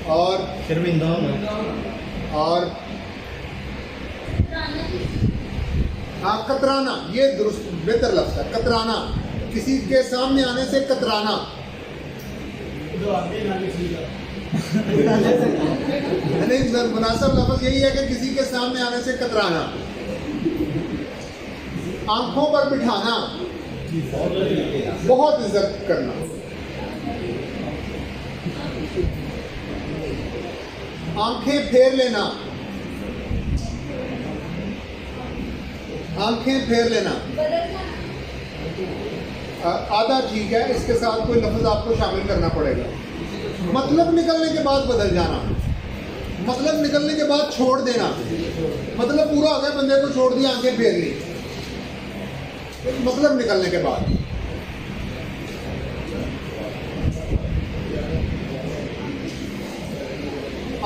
Speaker 1: और
Speaker 3: शर्मिंदा होना,
Speaker 1: और हाँ, कतराना, ये दुरुस्त बेहतर लफ्ज़ है, कतराना, किसी के सामने आने से कतराना। नहीं, मुनासिब लफ्ज़ यही है कि किसी के सामने आने से कतराना। आंखों पर बिठाना, बहुत इज्जत करना। आंखें फेर लेना, आंखें फेर लेना, आधा ठीक है, इसके साथ कोई लफ्ज़ आपको शामिल करना पड़ेगा। मतलब निकलने के बाद बदल जाना, मतलब निकलने के बाद छोड़ देना, मतलब पूरा हो गया, बंदे को छोड़ दिया, आंखें फेर ली, मतलब निकलने के बाद।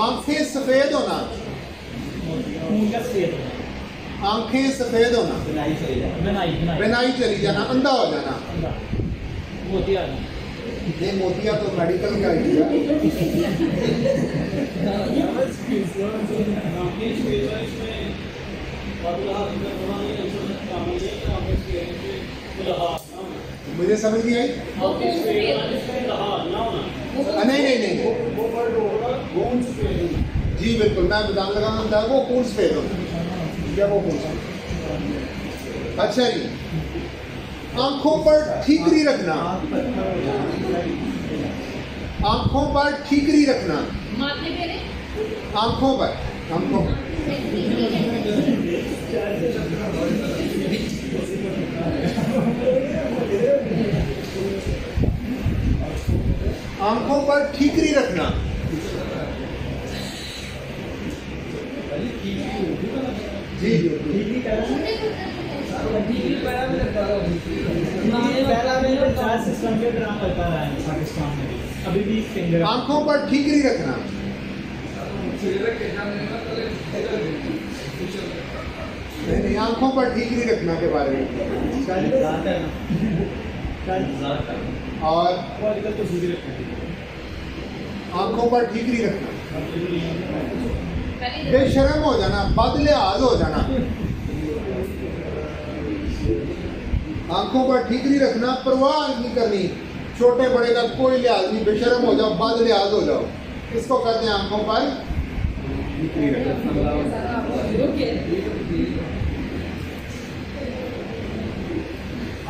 Speaker 1: आंखें सफेद होना, आंखें सफेद होना, बिनाई चली जाना, अंधा हो जाना। ये मोतिया तो मेडिकल का ही है। मुझे समझ नहीं आई। नहीं, जी बिल्कुल, मैं बदाम लगाना था, वो कौन सफेद होना, क्या वो कौन सा। अच्छा जी, आंखों पर ठीकरी रखना, आंखों पर ठीकरी रखना, आंखों पर, आंखों आंखों पर ठीकरी रखना। जी
Speaker 3: सिस्टम के ड्रामा करता रहा है पाकिस्तान में भी, अभी भी फिंगर।
Speaker 1: आंखों पर ठीकरी रखना, नहीं, आंखों पर ठीकरी रखना के बारे में। और आंखों पर ठीकरी रखना, बेशर्म हो जाना, बदलिहाज हो जाना। आंखों पर ठीकरी रखना, परवाह नहीं करनी, छोटे बड़े का कोई लिहाज नहीं, बेशर्म हो जाओ, बदलिहाज हो जाओ, इसको कहते हैं आंखों पर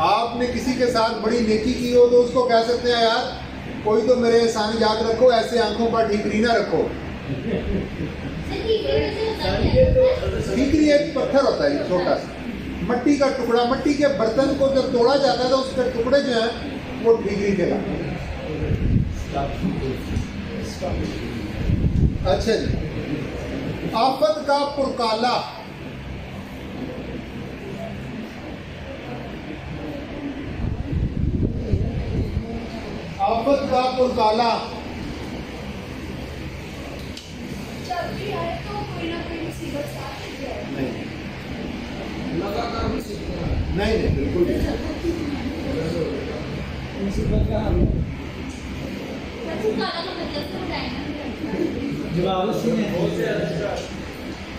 Speaker 1: आपने किसी के साथ बड़ी नेकी की हो तो उसको कह सकते हैं यार कोई तो मेरे एहसान याद रखो, ऐसे आंखों का ठीकरी ना रखो। ठीकरी एक पत्थर होता है छोटा सा, मट्टी का टुकड़ा, मट्टी के बर्तन को जब तोड़ा जाता है तो उसके टुकड़े जो हैं वो ठीकरी कहलाते हैं। अच्छा जी, आफत का पुरकाला। आफत का पुरकाला
Speaker 2: जब भी आए तो कोई ना कोई मुसीबत साथ ही है।
Speaker 4: लगातार
Speaker 1: नहीं नहीं बिल्कुल नहीं।
Speaker 4: मुसीबत का हाल
Speaker 3: जवाब सुने।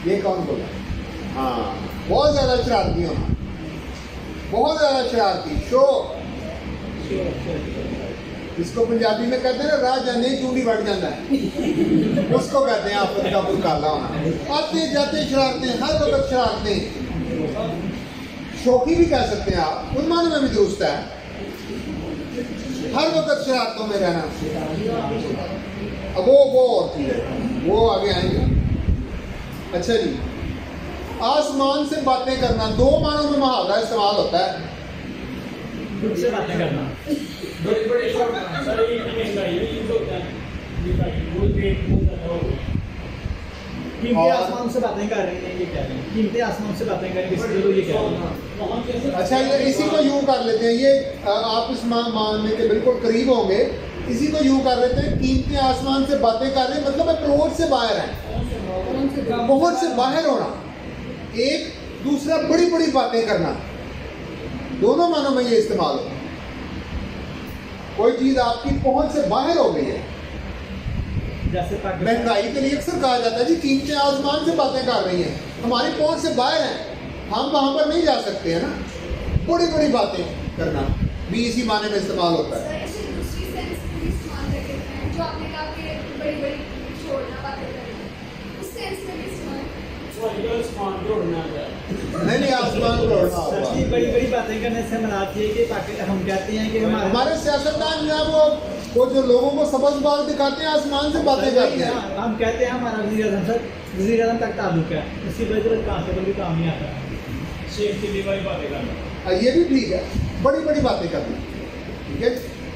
Speaker 1: ये कौन बोला? हाँ, बहुत ज्यादा शरारती होना, बहुत ज्यादा शरारती। शो इसको पंजाबी में कहते हैं ना, राह जाने चूड़ी बढ़ जाता है, उसको कहते हैं आफत का पुरकाला होना। आते जाते शरारते, हर वक्त शरारते, शौकी भी कह सकते हैं आप, उन मानों में भी दुरुस्त है, हर वक्त शरारतों में रहना। अब वो और चीज है, वो आगे आएंगे। अच्छा जी, आसमान से बातें करना, दो मानों में मुहावरा इस्तेमाल होता है।
Speaker 3: खुद से बातें करना,
Speaker 4: बड़े बड़े शब्द
Speaker 3: कीमती आसमान से बातें कर रही हैं, ये कह रहे हैं कीमती आसमान से बातें करें किसी को, ये कह रहे हैं।
Speaker 1: अच्छा, ये इसी को यूं कर लेते हैं, ये आप इस मानने के बिल्कुल करीब होंगे। इसी को यूं कर लेते हैं, कीमती आसमान से बातें कर रहे हैं मतलब अप्रोच से बाहर है, पहुंच से बाहर होना, एक दूसरा बड़ी बड़ी बातें करना, दोनों मानों में ये इस्तेमाल होता है। कोई चीज आपकी पहुंच से बाहर हो गई है।
Speaker 3: जैसे
Speaker 1: महंगाई के लिए अक्सर कहा जाता है जी कीमतें आसमान से बातें कर रही हैं, हमारी पहुंच से बाहर हैं, हम वहां पर नहीं जा सकते हैं ना। बड़ी बड़ी बातें करना भी इसी माने में इस्तेमाल होता है।
Speaker 2: सर, ऐसे दूसरी सेंस भी इस्तेमाल कर देते हैं, जो आपने कहा कि बड़ी बड़ी छोड़ना बातें करना, उस सेंस में भी इस्तेमाल।
Speaker 1: नहीं आसमान को उड़ना होगा।
Speaker 3: बड़ी बड़ी बातें करने से मनाती है कि हम कहते हैं कि
Speaker 1: हमारे सियासतदान जो है वो जो लोगों को सबक बाग दिखाते हैं, आसमान से बातें करते हैं।
Speaker 3: हम कहते हैं हमारा वज़ीर आज़म तक ताल्लुक है, इसी वजह से कांस्टेबल भी काम नहीं आता। शेख की वाली बातें करना,
Speaker 1: ये भी ठीक है, बड़ी बड़ी बातें करना, ठीक है।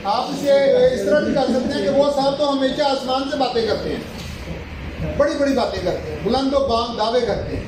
Speaker 1: आप इसे इस तरह भी कर सकते हैं कि वो साहब तो हमेशा आसमान से बातें करते हैं, बड़ी बड़ी बातें करते हैं, बुलंद व बांग दावे करते हैं।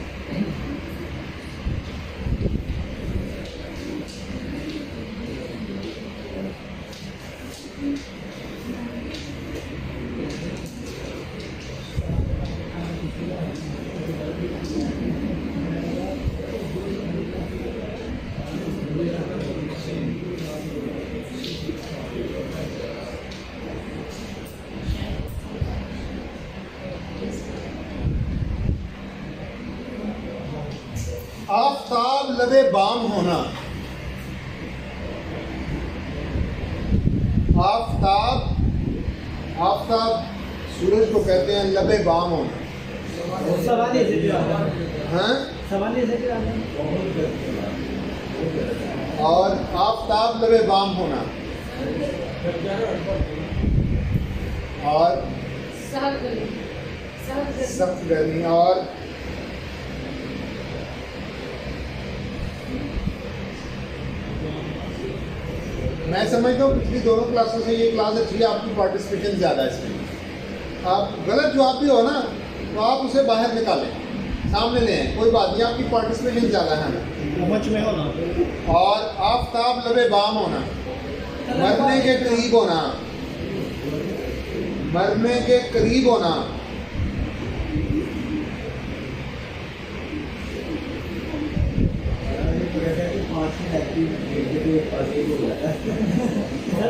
Speaker 1: आफताब लबे बाम होना, आफताब सूरज को कहते हैं लबे बाम होना।
Speaker 3: सवाल से
Speaker 1: हाँ,
Speaker 3: सवाल से
Speaker 1: और आफताब लबे बाम होना, और सख्त गर्मी, और मैं समझता हूँ पिछली दोनों क्लासों से ये क्लास अच्छी है, आपकी पार्टिसिपेशन ज़्यादा है इसमें। आप गलत जवाब भी हो ना तो आप उसे बाहर निकालें, सामने ले आएं, कोई बात नहीं, आपकी पार्टिसिपेशन ज़्यादा है ना।
Speaker 3: पहुँच में होना,
Speaker 1: और आफताब लबे बाम होना, मरने के करीब होना, मरने के करीब होना,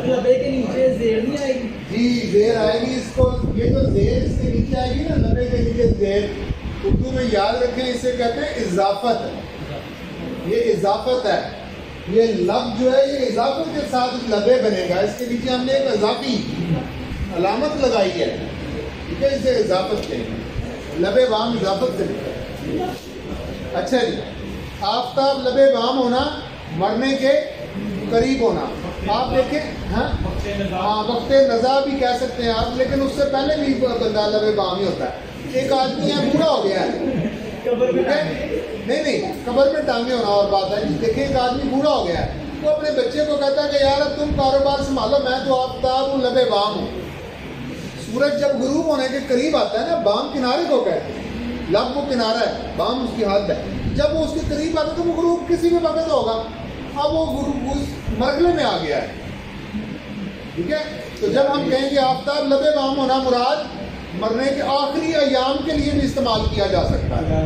Speaker 3: लबे के नीचे जेर नहीं आएगी
Speaker 1: जी, जेर आएगी। इसको ये जो जेर इसके नीचे आएगी ना, लबे के नीचे जेर, उर्दू में याद रखें इसे कहते हैं इजाफत। ये इजाफत है, ये लब जो है ये इजाफत के साथ लबे बनेगा, इसके नीचे हमने एक इजाफी अलामत लगाई है, ठीक है, इसे इजाफत कहेंगे। लबे बाम इजाफत से निकला। अच्छा जी, आफ्ताब लबे बाम होना, मरने के करीब होना। आप देखें, हाँ वक्त नज़ा भी कह सकते हैं आप, लेकिन उससे पहले भी बंदा लबे बाम ही होता है। एक आदमी है बूढ़ा हो गया है, ठीक है, नहीं कब्र में टांगे होना और बात है जी। देखिए एक आदमी बूढ़ा हो गया है, वो अपने बच्चे को कहता है कि यार अब तुम कारोबार संभालो, मैं तो आफ्ताब हूँ, लबे बाम हूँ। सूरज जब गुरूब होने के करीब आता है ना, बाम किनारे को कहते हैं, लब वो किनारा है, बाम उसकी हद है। जब वो उसके करीब आता है तो वो गुरूब किसी भी वक्त होगा। अब वो गुरूब उस मरहले में आ गया है, ठीक है। तो जब हम कहेंगे आफ्ताब लबे बाम होना, मुराद मरने के आखिरी अयाम के लिए भी इस्तेमाल किया जा सकता है।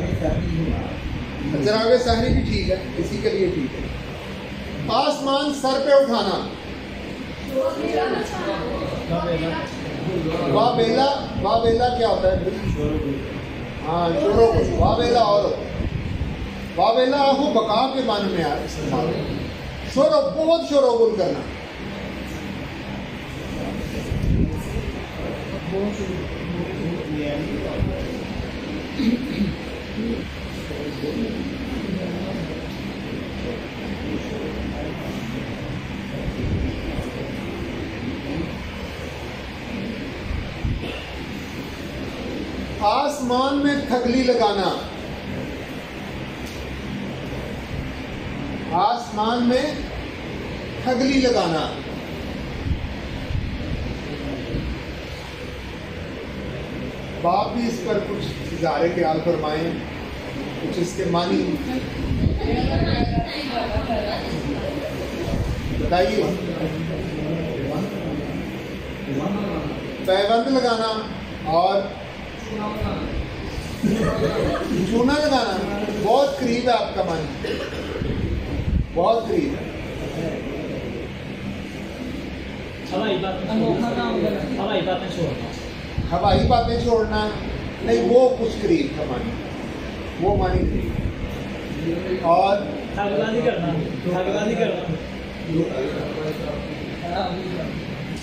Speaker 1: जनाबे सहरी भी ठीक है, इसी के लिए ठीक है। आसमान सर पे उठाना, वाबेला, वाबेला क्या होता है? हाँ शोरो को, वाबेला और वाबेला वो बका के माने में इस्तेमाल, शोरो बहुत शोरगुल करना। आसमान में थगली लगाना, आसमान में थगली लगाना। बाप भी इस पर कुछ इज़ारे ख्याल फरमाएं, कुछ इसके मानी बताइए। पैबंद लगाना और चूना लगाना, बहुत करीब है आपका मन, बहुत करीब है।
Speaker 3: हवाई बातें छोड़ना,
Speaker 1: हवाई बातें छोड़ना नहीं, वो कुछ करीब था मानी, वो मानी करीब। और
Speaker 3: ठगबाजी करना, ठगबाजी करना।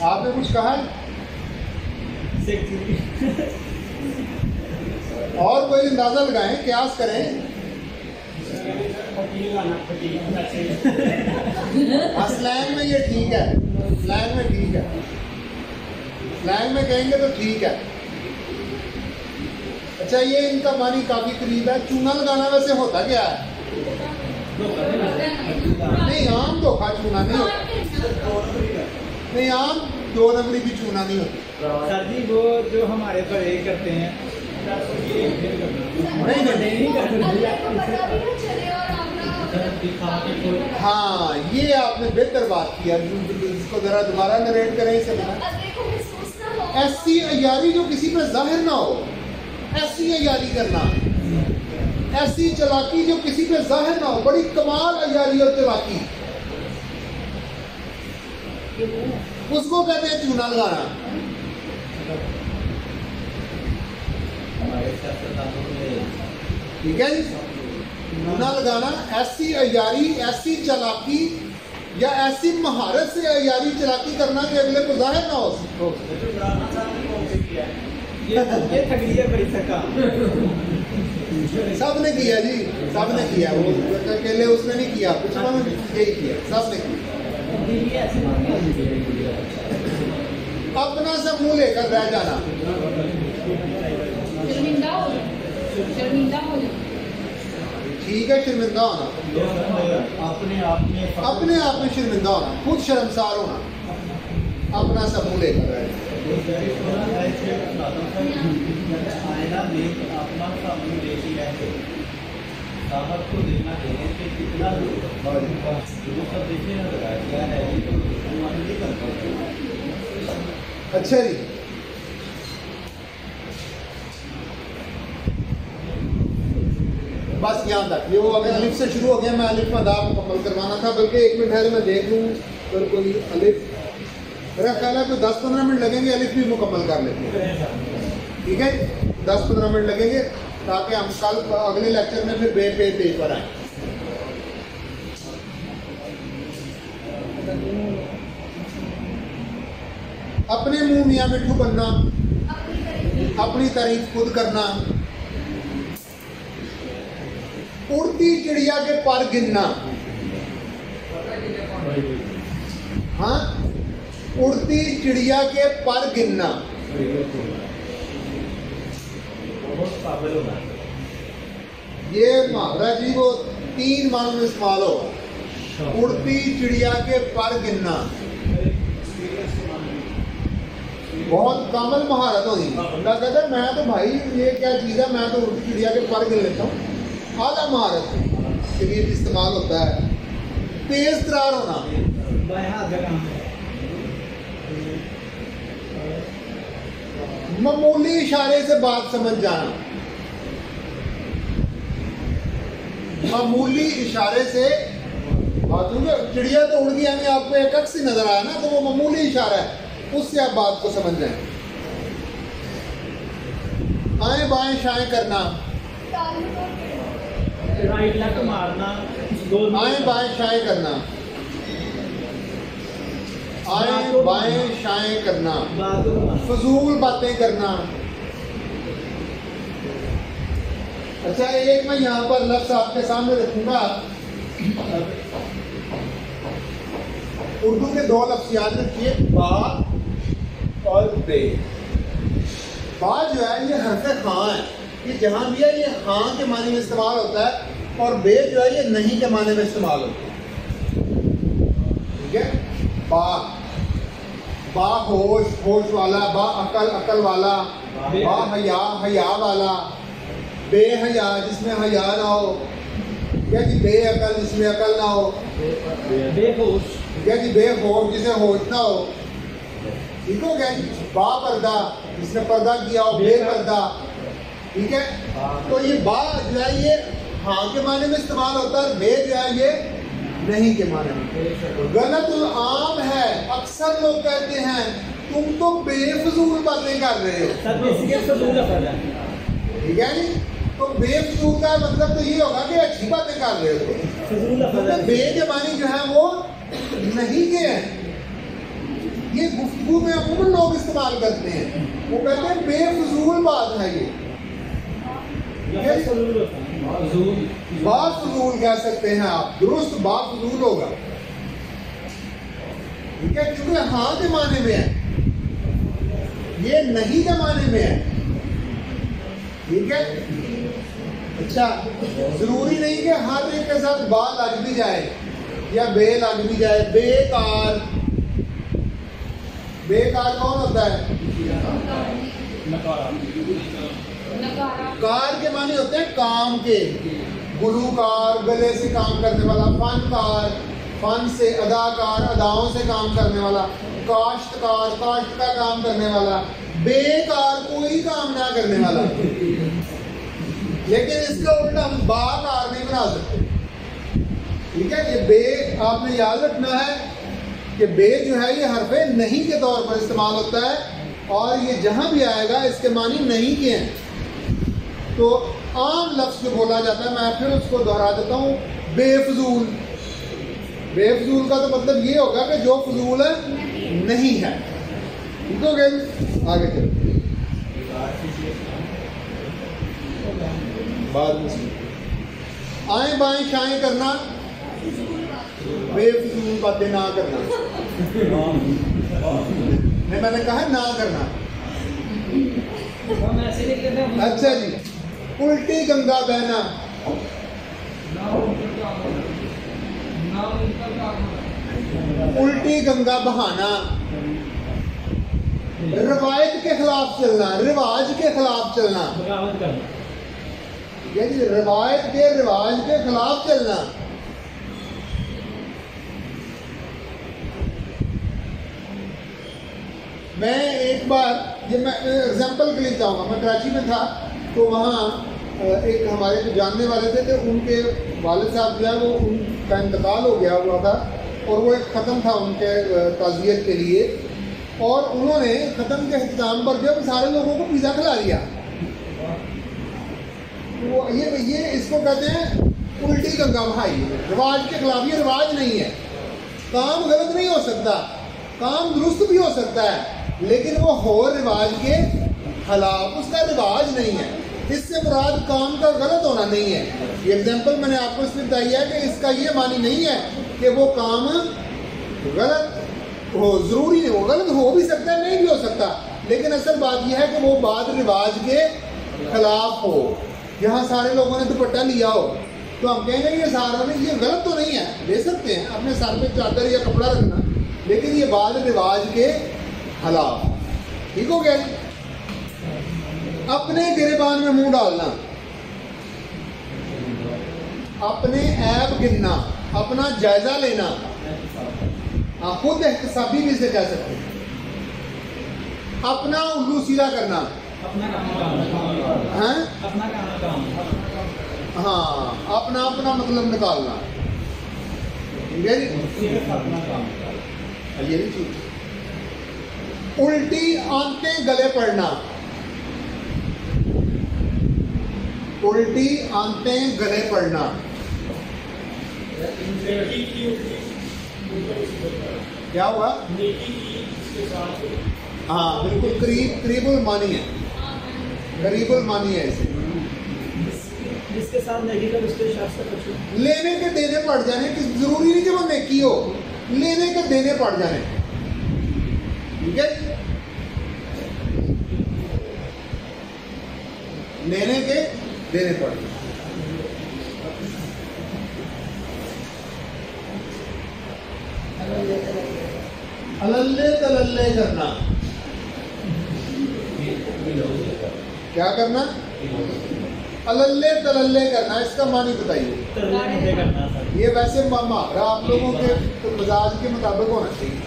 Speaker 1: आपने कुछ कहा है? और कोई अंदाजा लगाएं, क्यास करें। स्लैंग में ये ठीक है, स्लैंग में ठीक है, स्लैंग में कहेंगे तो ठीक है। अच्छा ये इनका मानी काफी करीब है। चूना लगाना वैसे होता क्या है? नहीं आम धोखा चूना नहीं होता, नहीं आम दो नंबरी भी चूना नहीं होती।
Speaker 3: सर जी वो जो हमारे बड़े करते हैं, नहीं हाँ ये आपने बेहतर बात किया, इसको जरा दोबारा नरेट करें इसे। ऐसी अयारी जो किसी पे जाहिर ना हो, ऐसी अयारी करना, ऐसी चलाकी जो किसी पे जाहिर ना हो, बड़ी कमाल अयारी और चलाकी, उसको कहते हैं चूना लगाना। ठीक है जी, चूना लगाना, ऐसी अयारी, ऐसी चलाकी या ऐसी महारत से अयारी चलाकी करना कि अगले को जाहिर ना हो। ये ठगली है बड़ी सरकार।
Speaker 1: सब ने किया जी, सब ने किया, वो अकेले उसने नहीं किया, कुछ यही किया, सब ने किया। अपना सा मुंह लेकर रह जाना, ठीक है, शर्मिंदा होना, अपने आप में शर्मिंदा होना, खुद शर्मसार होना, अपना सा मुंह लेकर रह जाना। अच्छा जी, बस यहाँ तक। ये वो अगर अलिफ से शुरू हो गया, मैं अलिफ मदा मुकम्मल करवाना था, बल्कि 1 मिनट ठहरे मैं देख लूँ अगर कोई अलिफ, मेरा ख्याल है कोई 10-15 मिनट लगेंगे, अलिफ भी मुकम्मल कर लेते हैं। ठीक है, 10-15 मिनट लगेंगे ताकि हम कल अगले लेक्चर में फिर बे पे पर आए। अपने मुंह मियाँ मिठू बनना, अपनी तारीफ खुद करना,
Speaker 3: उड़ती चिड़िया के पर गिनना। हाँ, उड़ती चिड़िया के पर गिनना। ये मुहावरा जी वो 3 मानों में इस्तेमाल होगा। उड़ती चिड़िया के पर गिनना बहुत कामल महारत होगी। बंदा कहता है मैं तो भाई ये क्या चीज़ है, मैं तो उड़ती चिड़िया के पर गिन लेता हूँ। आधा महारत के लिए भी इस्तेमाल होता है। तेज तरार होना, मामूली इशारे से बात समझ जाना। मामूली इशारे से बात, चिड़िया तो उड़ गई, हमें आपको एक अक्स ही नजर आया ना, तो वो मामूली इशारा है, उससे आप बात को समझ जाएं। आए बाएं शाएं करना,
Speaker 4: राइट लेफ्ट मारना,
Speaker 3: आए बाएं शाएं करना, आए बाएं शाएं करना, फजूल बातें करना। अच्छा, एक मैं यहाँ पर लफ्ज आपके सामने रखूंगा। उर्दू के 2 लफ्ज याद रखिए, बा और बे। बा जो है ये हर्फ हाँ है, ये जहाँ भी है ये हाँ के माने में इस्तेमाल होता है, और बे जो है ये नहीं के माने में इस्तेमाल होता है। ठीक है, बा, बा होश, होश वाला, बा अकल, अकल वाला, बा हया, हया वाला, बेहया जिसमें हया ना हो, क्या जी बेअकल जिसमें अकल ना हो,
Speaker 4: बेहोश,
Speaker 3: क्या जी बेहोश जिसे होश ना हो। ठीक हो गया। बा पर्दा जिसने पर्दा किया हो, बेपर्दा। ठीक है, तो ये बा जो है ये हाँ के माने में इस्तेमाल होता है, बे जो है ये नहीं के माने में। गलतुल आम है, अक्सर लोग कहते हैं तुम तो बेफजूल बातें कर रहे हो। ठीक है नी, तो बेफजूल का मतलब तो ये होगा कि अच्छी बातें कर रहे हो। तो बे के मानी जो है वो नहीं के हैं। ये गुफ्तगू में अमूमन लोग इस्तेमाल करते हैं, वो कहते हैं बेफजूल बात है ये। बाफजूल कह सकते हैं आप, दुरुस्त बाफजूल होगा। ठीक है, क्योंकि हाँ के माने में है, ये नहीं के माने में है। ठीक है, अच्छा, जरूरी नहीं कि हर एक के साथ बा लग भी जाए या बे लग भी जाए। बेकार, बेकार कौन होता है? कार के माने होते हैं काम के, गुलूकार गले से काम करने वाला, फनकार फन से, अदाकार अदाओं से काम करने वाला, काश्तकार काश्त का काम करने वाला, बेकार कोई काम ना करने वाला। लेकिन इसका उल्टा हम बाकार नहीं बना सकते। ठीक है, ये बे आपने याद रखना है कि बे जो है ये हरफे नहीं के तौर पर इस्तेमाल होता है, और ये जहां भी आएगा इसके मानी नहीं के हैं। तो आम लफ्ज जो बोला जाता है, मैं फिर उसको दोहरा देता हूँ, बेफजूल। बेफजूल का तो मतलब ये होगा कि जो फजूल है नहीं है। ठीक हो गया, आगे चलो। बाद में आए बाएं शाएं करना, बेफजूल बातें ना करना। नहीं, मैंने कहा ना करना। अच्छा जी, उल्टी गंगा बहना, उल्टी गंगा बहाना, रवायत के खिलाफ चलना, रिवाज के खिलाफ चलना। ये जी, रिवायत के रिवाज के खिलाफ चलना। मैं एक बार, ये मैं एग्जाम्पल के लिए चाहूँगा, मैं कराची में था, तो वहाँ एक हमारे जो जानने वाले थे, उनके वालिद साहब जो है वो उनका इंतकाल हो गया हुआ था, और वो एक ख़त्म था उनके ताज़ियत के लिए, और उन्होंने ख़त्म के इख्तिताम पर जो सारे लोगों को पिज़्ज़ा खिला दिया। वो ये इसको कहते हैं उल्टी गंगा बहाई, रिवाज के खिलाफ। ये रिवाज नहीं है, काम गलत नहीं हो सकता, काम दुरुस्त भी हो सकता है, लेकिन वो हो रिवाज के खिलाफ, उसका रिवाज नहीं है। इससे मुराद काम का गलत होना नहीं है। ये एग्जाम्पल मैंने आपको इसमें बताई है कि इसका ये मानी नहीं है कि वो काम गलत हो, जरूरी नहीं, वो गलत हो भी सकता है, नहीं भी हो सकता, लेकिन असल बात यह है कि वो बाद रिवाज के खिलाफ हो। यहाँ सारे लोगों ने दुपट्टा लिया हो तो हम कहेंगे ये सारा में ये गलत तो नहीं है, ले सकते हैं अपने सर पे चादर या कपड़ा रखना, लेकिन ये बाद रिवाज के खिलाफ। ठीक हो गया जी। अपने गिरेबान में मुंह डालना, अपने ऐब गिनना, अपना जायजा लेना, खुद एहतसाबी भी इसे कह सकते हैं। अपना उल्लू सीधा करना, हाँ अपना अपना मतलब निकालना, ठीक है जी। ये भी चीज। उल्टी आंतें गले पड़ना, उल्टी आंतें गले पड़ना, क्या हुआ? हाँ बिल्कुल, करीबुल मानी है, करीबुल मानी है इसे।
Speaker 4: जिसके साथ नेकी का उसके शास्त्र कुछ
Speaker 3: लेने के देने पड़ जाने कि जरूरी नहीं कि वो नेकी हो, लेने के देने पड़ जाने, ठीक है। लेने के देने पड़ जाने। अलल्ले तलल्ले करना, क्या करना? अलल्ले तलल्ले करना, इसका मानी बताइए। ये वैसे मुहावरा आप लोगों के मिजाज के मुताबिक होना चाहिए।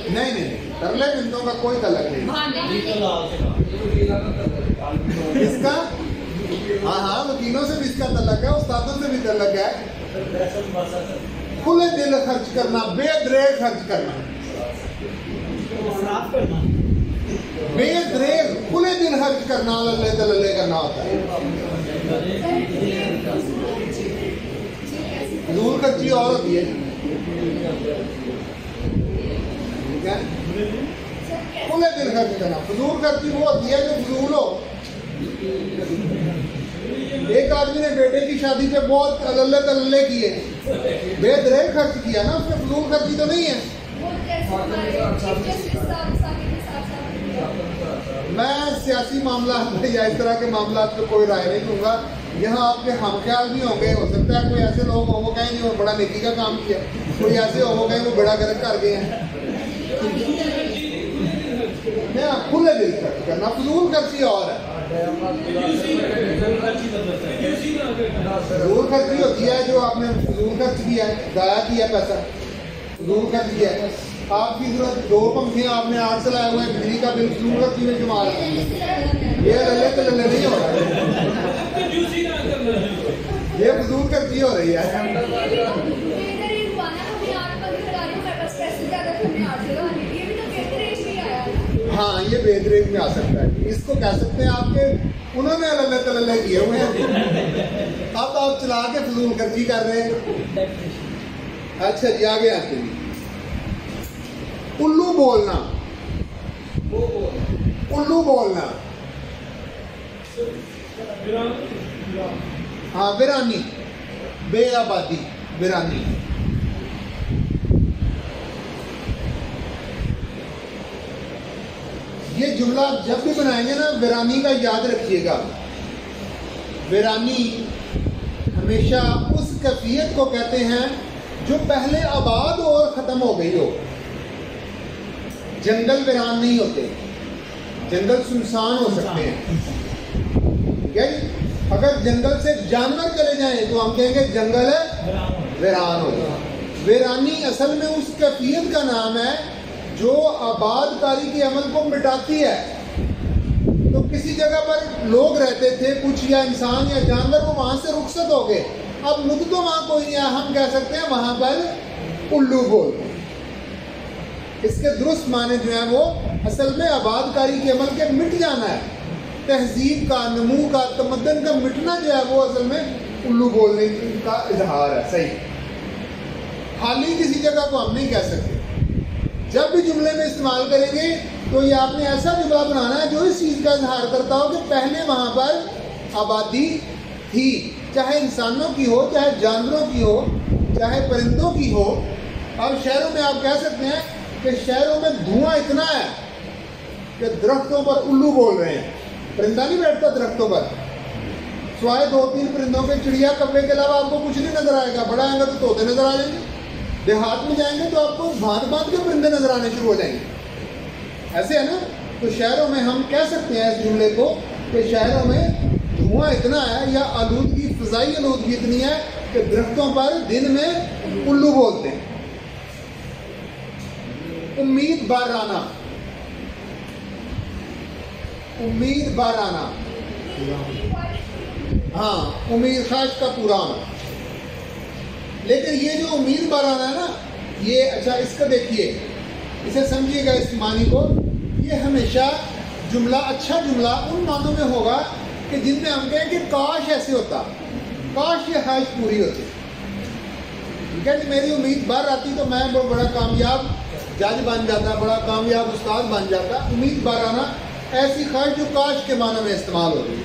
Speaker 3: नहीं नहीं, तरले बिंदों का कोई तलक नहीं इसका। हाँ वकीलों से भी इसका तलक है, उस्तादों से भी तलक है। खुले दिल खर्च करना, बेदरेग खर्च करना, बेदरेग खुले दिल खर्च करना, लल्ले तलल्ले करना होता है। फजूल खर्ची और होती है, ठीक है। खुले दिल खर्च करना, फजूल खर्ची वो होती है जो फजूल हो। एक आदमी ने बेटे की शादी पे बहुत अल्ले तल्ले किए, बेदरेग खर्च किया ना, उसमें फजूल खर्ची तो नहीं है। मैं सियासी मामला या इस तरह के मामला पे कोई राय नहीं दूंगा। यहाँ आपके हम ख्याल भी होंगे, हो सकता है कोई ऐसे लोग हो वो कहें जो बड़ा नेकी का काम किया, कोई ऐसे हो वो कहें वो बड़ा गलत कर गए हैं। मैं खुले दिल खर्च करना, फजूल खर्ची और है। फजूल खर्ची होती है जो आपने फजूल खर्च किया है, गाया किया पैसा, फजूल खर्च किया है। आपकी जरूरत 2 पंखे आपने 8 से लाए हुए हैं, बिजली का बिल फजूल खर्ची में शुमार है। ये लल्ले तो लल्ले नहीं हो रहा है, ये फजूल खर्ची हो रही है। हाँ ये बेदरेज में आ सकता है, इसको कह सकते हैं आपके उन्होंने लल्ले तल्ले किए हुए हैं, अब आप चला के फजूल खर्ची कर रहे हैं। अच्छा जी आगे आते हैं। उल्लू बोलना, उल्लू बोलना, हाँ वीरानी, बेआबादी, वीरानी। ये जुमला जब भी बनाएंगे ना वीरानी का याद रखिएगा। वीरानी हमेशा उस कैफियत को कहते हैं जो पहले आबाद और ख़त्म हो गई हो। जंगल वीरान नहीं होते, जंगल सुनसान हो सकते हैं, ठीक है। अगर जंगल से जानवर चले जाएं तो हम कहेंगे जंगल वीरान हो गया। वीरानी असल में उस कैफियत का नाम है जो आबादकारी के अमल को मिटाती है। तो किसी जगह पर लोग रहते थे कुछ, या इंसान या जानवर, वो वहां से रुखसत हो गए, अब मुद्दत वहां कोई नहीं है, हम कह सकते हैं वहां पर उल्लू बोल। इसके दुरुस्त माने जो है वो असल में आबादकारी के अमल के मिट जाना है, तहजीब का, नमू का, तमद्दन का मिटना जो है वो असल में उल्लू बोलने का इजहार है। सही, खाली किसी जगह को हम नहीं कह सकते। जब भी जुमले में इस्तेमाल करेंगे तो ये आपने ऐसा जुमला बनाना है जो इस चीज़ का इजहार करता हो कि पहले वहाँ पर आबादी थी, चाहे इंसानों की हो, चाहे जानवरों की हो, चाहे परिंदों की हो। अब शहरों में आप कह सकते हैं कि शहरों में धुआं इतना है कि दरख्तों पर उल्लू बोल रहे हैं। परिंदा नहीं बैठता दरख्तों पर, सिवाय 2-3 परिंदों के, चिड़िया कब्बे के अलावा आपको कुछ नहीं नजर आएगा। बड़ा आएगा तो तोते नजर आ जाएंगे, देहात में जाएंगे तो आपको भांत भांत के परिंदे नजर आने शुरू हो जाएंगे। ऐसे है ना। तो शहरों में हम कह सकते हैं इस जुमले को कि शहरों में धुआं इतना है या आलूदगी, फिजाई आलूदगी इतनी है कि दरख्तों पर दिन में उल्लू बोलते हैं। उम्मीद बाराना, उम्मीद बाराना, हाँ, उम्मीद ख्वाहिश का पूरा होना। लेकिन ये जो उम्मीद बाराना है ना, ये अच्छा इसका देखिए, इसे समझिएगा इस मानी को। ये हमेशा जुमला, अच्छा जुमला उन मानों में होगा कि जिनमें हम कहें कि काश ऐसे होता, काश ये ख्वाहिश पूरी होती। ठीक है जी, मेरी उम्मीद बार आती तो मैं बहुत बड़ा कामयाब जज बन जाता, बड़ा कामयाब उस्ताद बन जाता। उम्मीद बाराना ऐसी ख्वाहिश जो काश के मानों में इस्तेमाल होती है।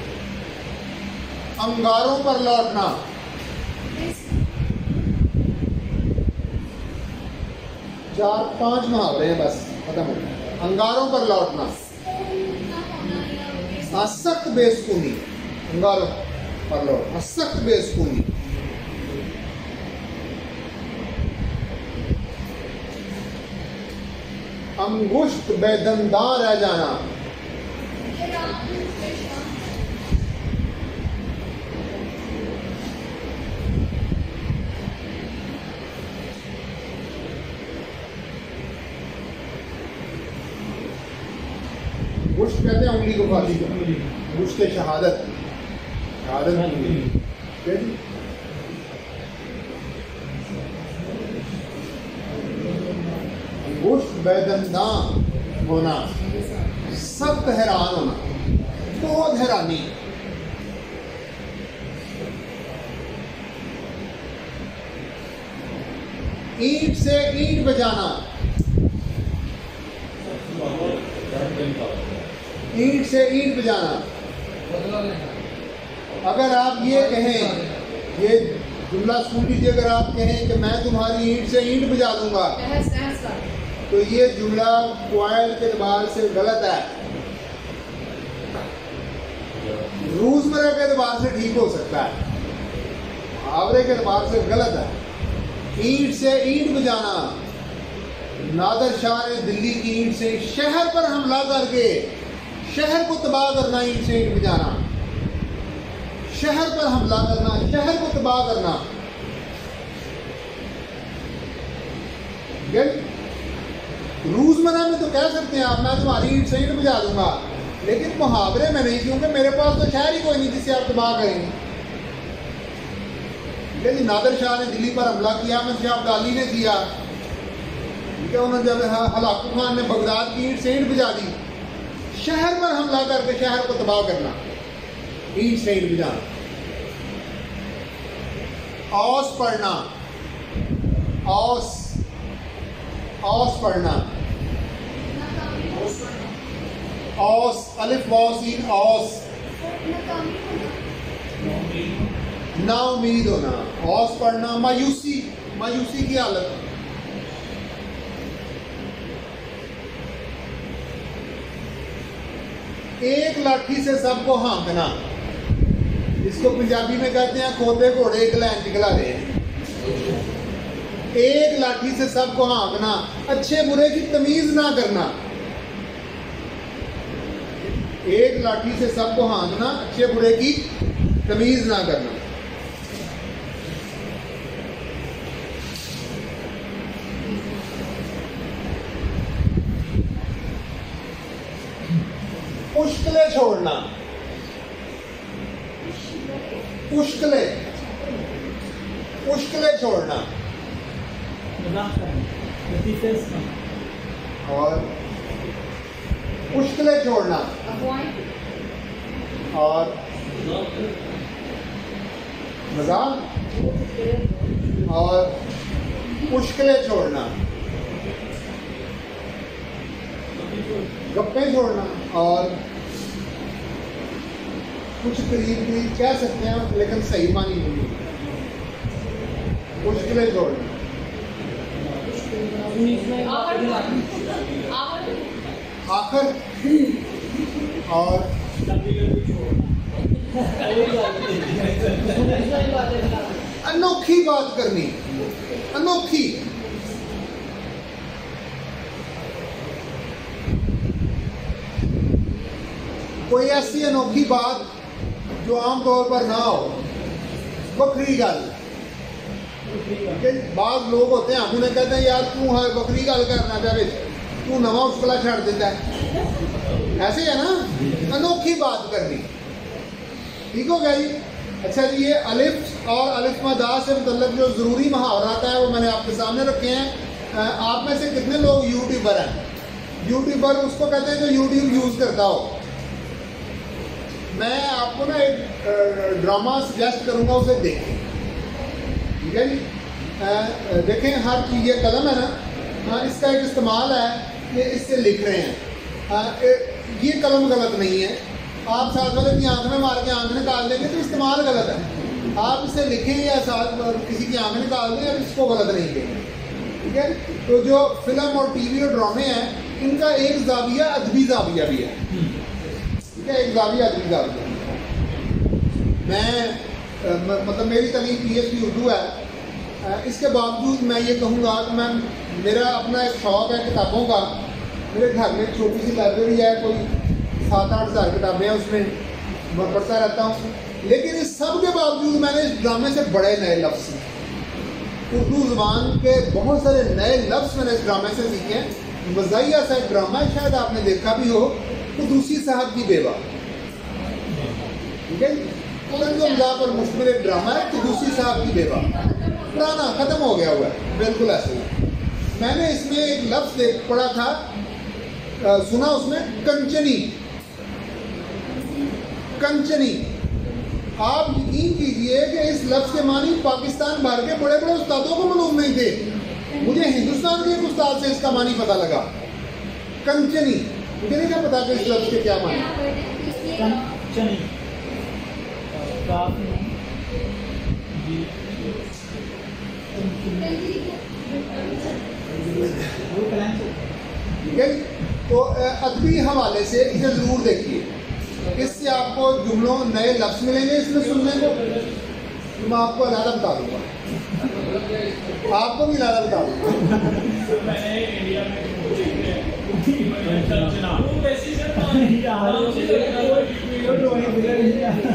Speaker 3: अंगारों पर लौटना, 4-5 मुहावरे हैं बस, खत्म हो गया। अंगारों पर लौटना, सख्त बेसुकूनी, अंगारों पर लौटना, सख्त बेसुकूनी। अंगुष्ठ बेदंदा रह जाना, गुश्त कहते हैं उंगली को खाली करना, गुश्त शहादत, शहादत गुश्त बेदंदा होना, सख्त हैरान होना, बहुत हैरानी। ईंट से ईंट बजाना, ईंट से ईंट बजाना। अगर आप ये कहें, ये जुमला सुन लीजिए, अगर आप कहें कि मैं तुम्हारी ईंट से ईंट बजा दूंगा, तो ये जुमला फ़ाइल के एतबार से गलत है। रोजमर्रा के एतबार से ठीक हो सकता है, मुहावरे के एतबार से गलत है। ईंट से ईंट बजाना, नादर शाह ने दिल्ली की ईंट से शहर पर हमला करके शहर को तबाह करना, ईंट से ईंट बजाना, शहर पर हमला करना, शहर को तबाह करना। रोजमर्रा में तो कह सकते हैं आप मैं तुम्हारी ईंट से ईंट बजा दूंगा, लेकिन मुहावरे में नहीं, क्योंकि मेरे पास तो शहर ही कोई नहीं जिसे आप तबाह करेंगे। ठीक है जी, नादर शाह ने दिल्ली पर हमला किया, अहमद शाह अब्दाली ने किया, ठीक है, उन्होंने जब हलाकू खान ने बगदाद की ईंट से ईंट बजा दी। शहर पर हमला करके शहर को तबाह करना, ईंट से ईंट बजाना। औस पढ़ना, औस, औस पढ़ना, औस, अलिफ वाव सीन, औस, ना उम्मीद होना, औस पढ़ना। मायूसी, मायूसी की हालत, एक लाठी से सबको हाँकना, इसको पंजाबी में कहते हैं खोते घोड़े एक लाइन निकला रहे। एक लाठी से सबको हाँकना, अच्छे बुरे की तमीज ना करना। एक लाठी से सबको हाँकना, अच्छे बुरे की तमीज ना करना। मुश्किलें छोड़ना, मुश्किलें, मुश्किलें छोड़ना, और मुश्किलें छोड़ना, और मजाक, और मुश्किलें छोड़ना। गप्पे छोड़ना और कुछ करीब कह सकते हैं लेकिन सही मानी नहीं, मुश्किलें छोड़ना। आखिर और अनोखी बात करनी, अनोखी। कोई ऐसी अनोखी बात जो आमतौर पर ना हो, बकरी गल। बाद लोग होते हैं उन्हें कहते हैं यार तू है बकरी गल करना चाहे तू नवा उस्कला छड़ देता है, ऐसे है ना, अनोखी बात करनी। ठीक हो गया जी। अच्छा जी, ये अलिफ और अलिफ मदा से मतलब जो ज़रूरी मुहावरात है वो मैंने आपके सामने रखे हैं। आप में से कितने लोग यूट्यूबर हैं? यूट्यूबर उसको कहते हैं जो यूट्यूब यूज़ करता हो। मैं आपको ना एक ड्रामा सजेस्ट करूंगा, उसे देखें। ठीक है जी। देखें, हर चीज़, ये कलम है ना, इसका एक इस्तेमाल है कि इससे लिख रहे हैं। ये कलम गलत नहीं है, आप साथ वाले की आंख में मार के आंख निकाल देंगे तो इस्तेमाल गलत है। आप इसे लिखें या साथ किसी की आंख निकाल दें और इसको गलत नहीं देंगे। ठीक है। तो जो फिल्म और टीवी और ड्रामे हैं, इनका एक जाविया अदबी जाविया भी है। ठीक है, एक जाविया अदबी जाविया। मैं मतलब मेरी तलीम PhD उर्दू है, इसके बावजूद मैं ये कहूँगा कि मेरा अपना एक शौक़ है किताबों का। मेरे घर में एक छोटी सी लाइब्रेरी है, कोई 7-8 हज़ार किताबें हैं, उसमें मैं पढ़ता रहता हूँ। लेकिन इस सब के बावजूद मैंने इस ड्रामे से बड़े नए लफ्ज़ सीखे। उर्दू ज़बान के बहुत सारे नए लफ्ज़ मैंने इस ड्रामे से सीखे हैं। मज़ाहिया सा एक ड्रामा है, शायद आपने देखा भी हो, तो दूसरी साहब की बेवा। ठीक है, पर मुश्किल एक ड्रामा है कि दूसरी साहब की बेवा, पुराना ख़त्म हो गया हुआ है, बिल्कुल ऐसे ही। मैंने इसमें एक लफ्ज़ पढ़ा था, सुना उसमें, कंचनी। कंचनी, आप यकीन कीजिए कि इस लफ्ज़ के मानी पाकिस्तान भर के बड़े बड़े उस्तादों को मालूम नहीं थे। मुझे हिंदुस्तान के एक उस्ताद से इसका मानी पता लगा, कंचनी। मुझे नहीं क्या पता कि इस लफ्ज़ के क्या मानी।
Speaker 4: कंचनी
Speaker 3: ठीक है। तो अदबी हवाले से इसे ज़रूर देखिए, इससे आपको जुमलों नए लफ्ज़ मिलेंगे इसमें सुनने को। मैं आपको अलग बता दूँगा, आपको भी अलग बता दूँगा।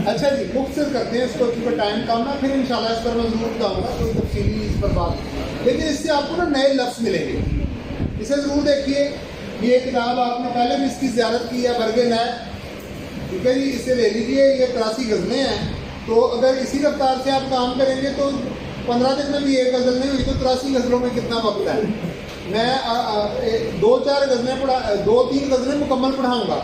Speaker 3: अच्छा जी, मुख्तसर करते हैं इसको क्योंकि टाइम कम है, फिर इंशाल्लाह इस पर मैं ज़रूर बताऊँगा कोई तफसीली इस पर बात। लेकिन इससे आपको ना नए लफ्ज़ मिलेंगे, इसे ज़रूर देखिए। ये किताब आपने पहले भी इसकी ज़ियारत की है, बरगे नए। ठीक है जी, इसे ले लीजिए। ये 83 गज़लें हैं, तो अगर इसी रफ्तार से आप काम करेंगे तो 15 दिन में भी एक गज़ल नहीं हुई तो 83 गज़लों में कितना वक्त है। मैं 2-4 गज़लें 2-3 गज़लें मुकम्मल पढ़ाऊँगा,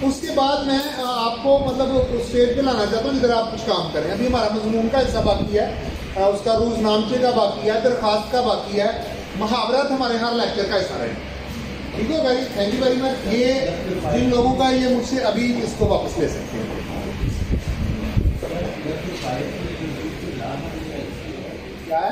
Speaker 3: उसके बाद मैं आपको मतलब स्टेज पे लाना चाहता हूँ जिधर आप कुछ काम करें। अभी हमारा मज़मून का हिस्सा बाकी है, उसका रोज़नामचे का बाकी है, दरख्वास्त का बाकी है, मुहावरात हमारे हर लेक्चर का हिस्सा रहे। ठीक है भाई, थैंक यू वेरी मच। ये जिन लोगों का ये मुझसे अभी इसको वापस ले सकते हैं। क्या है?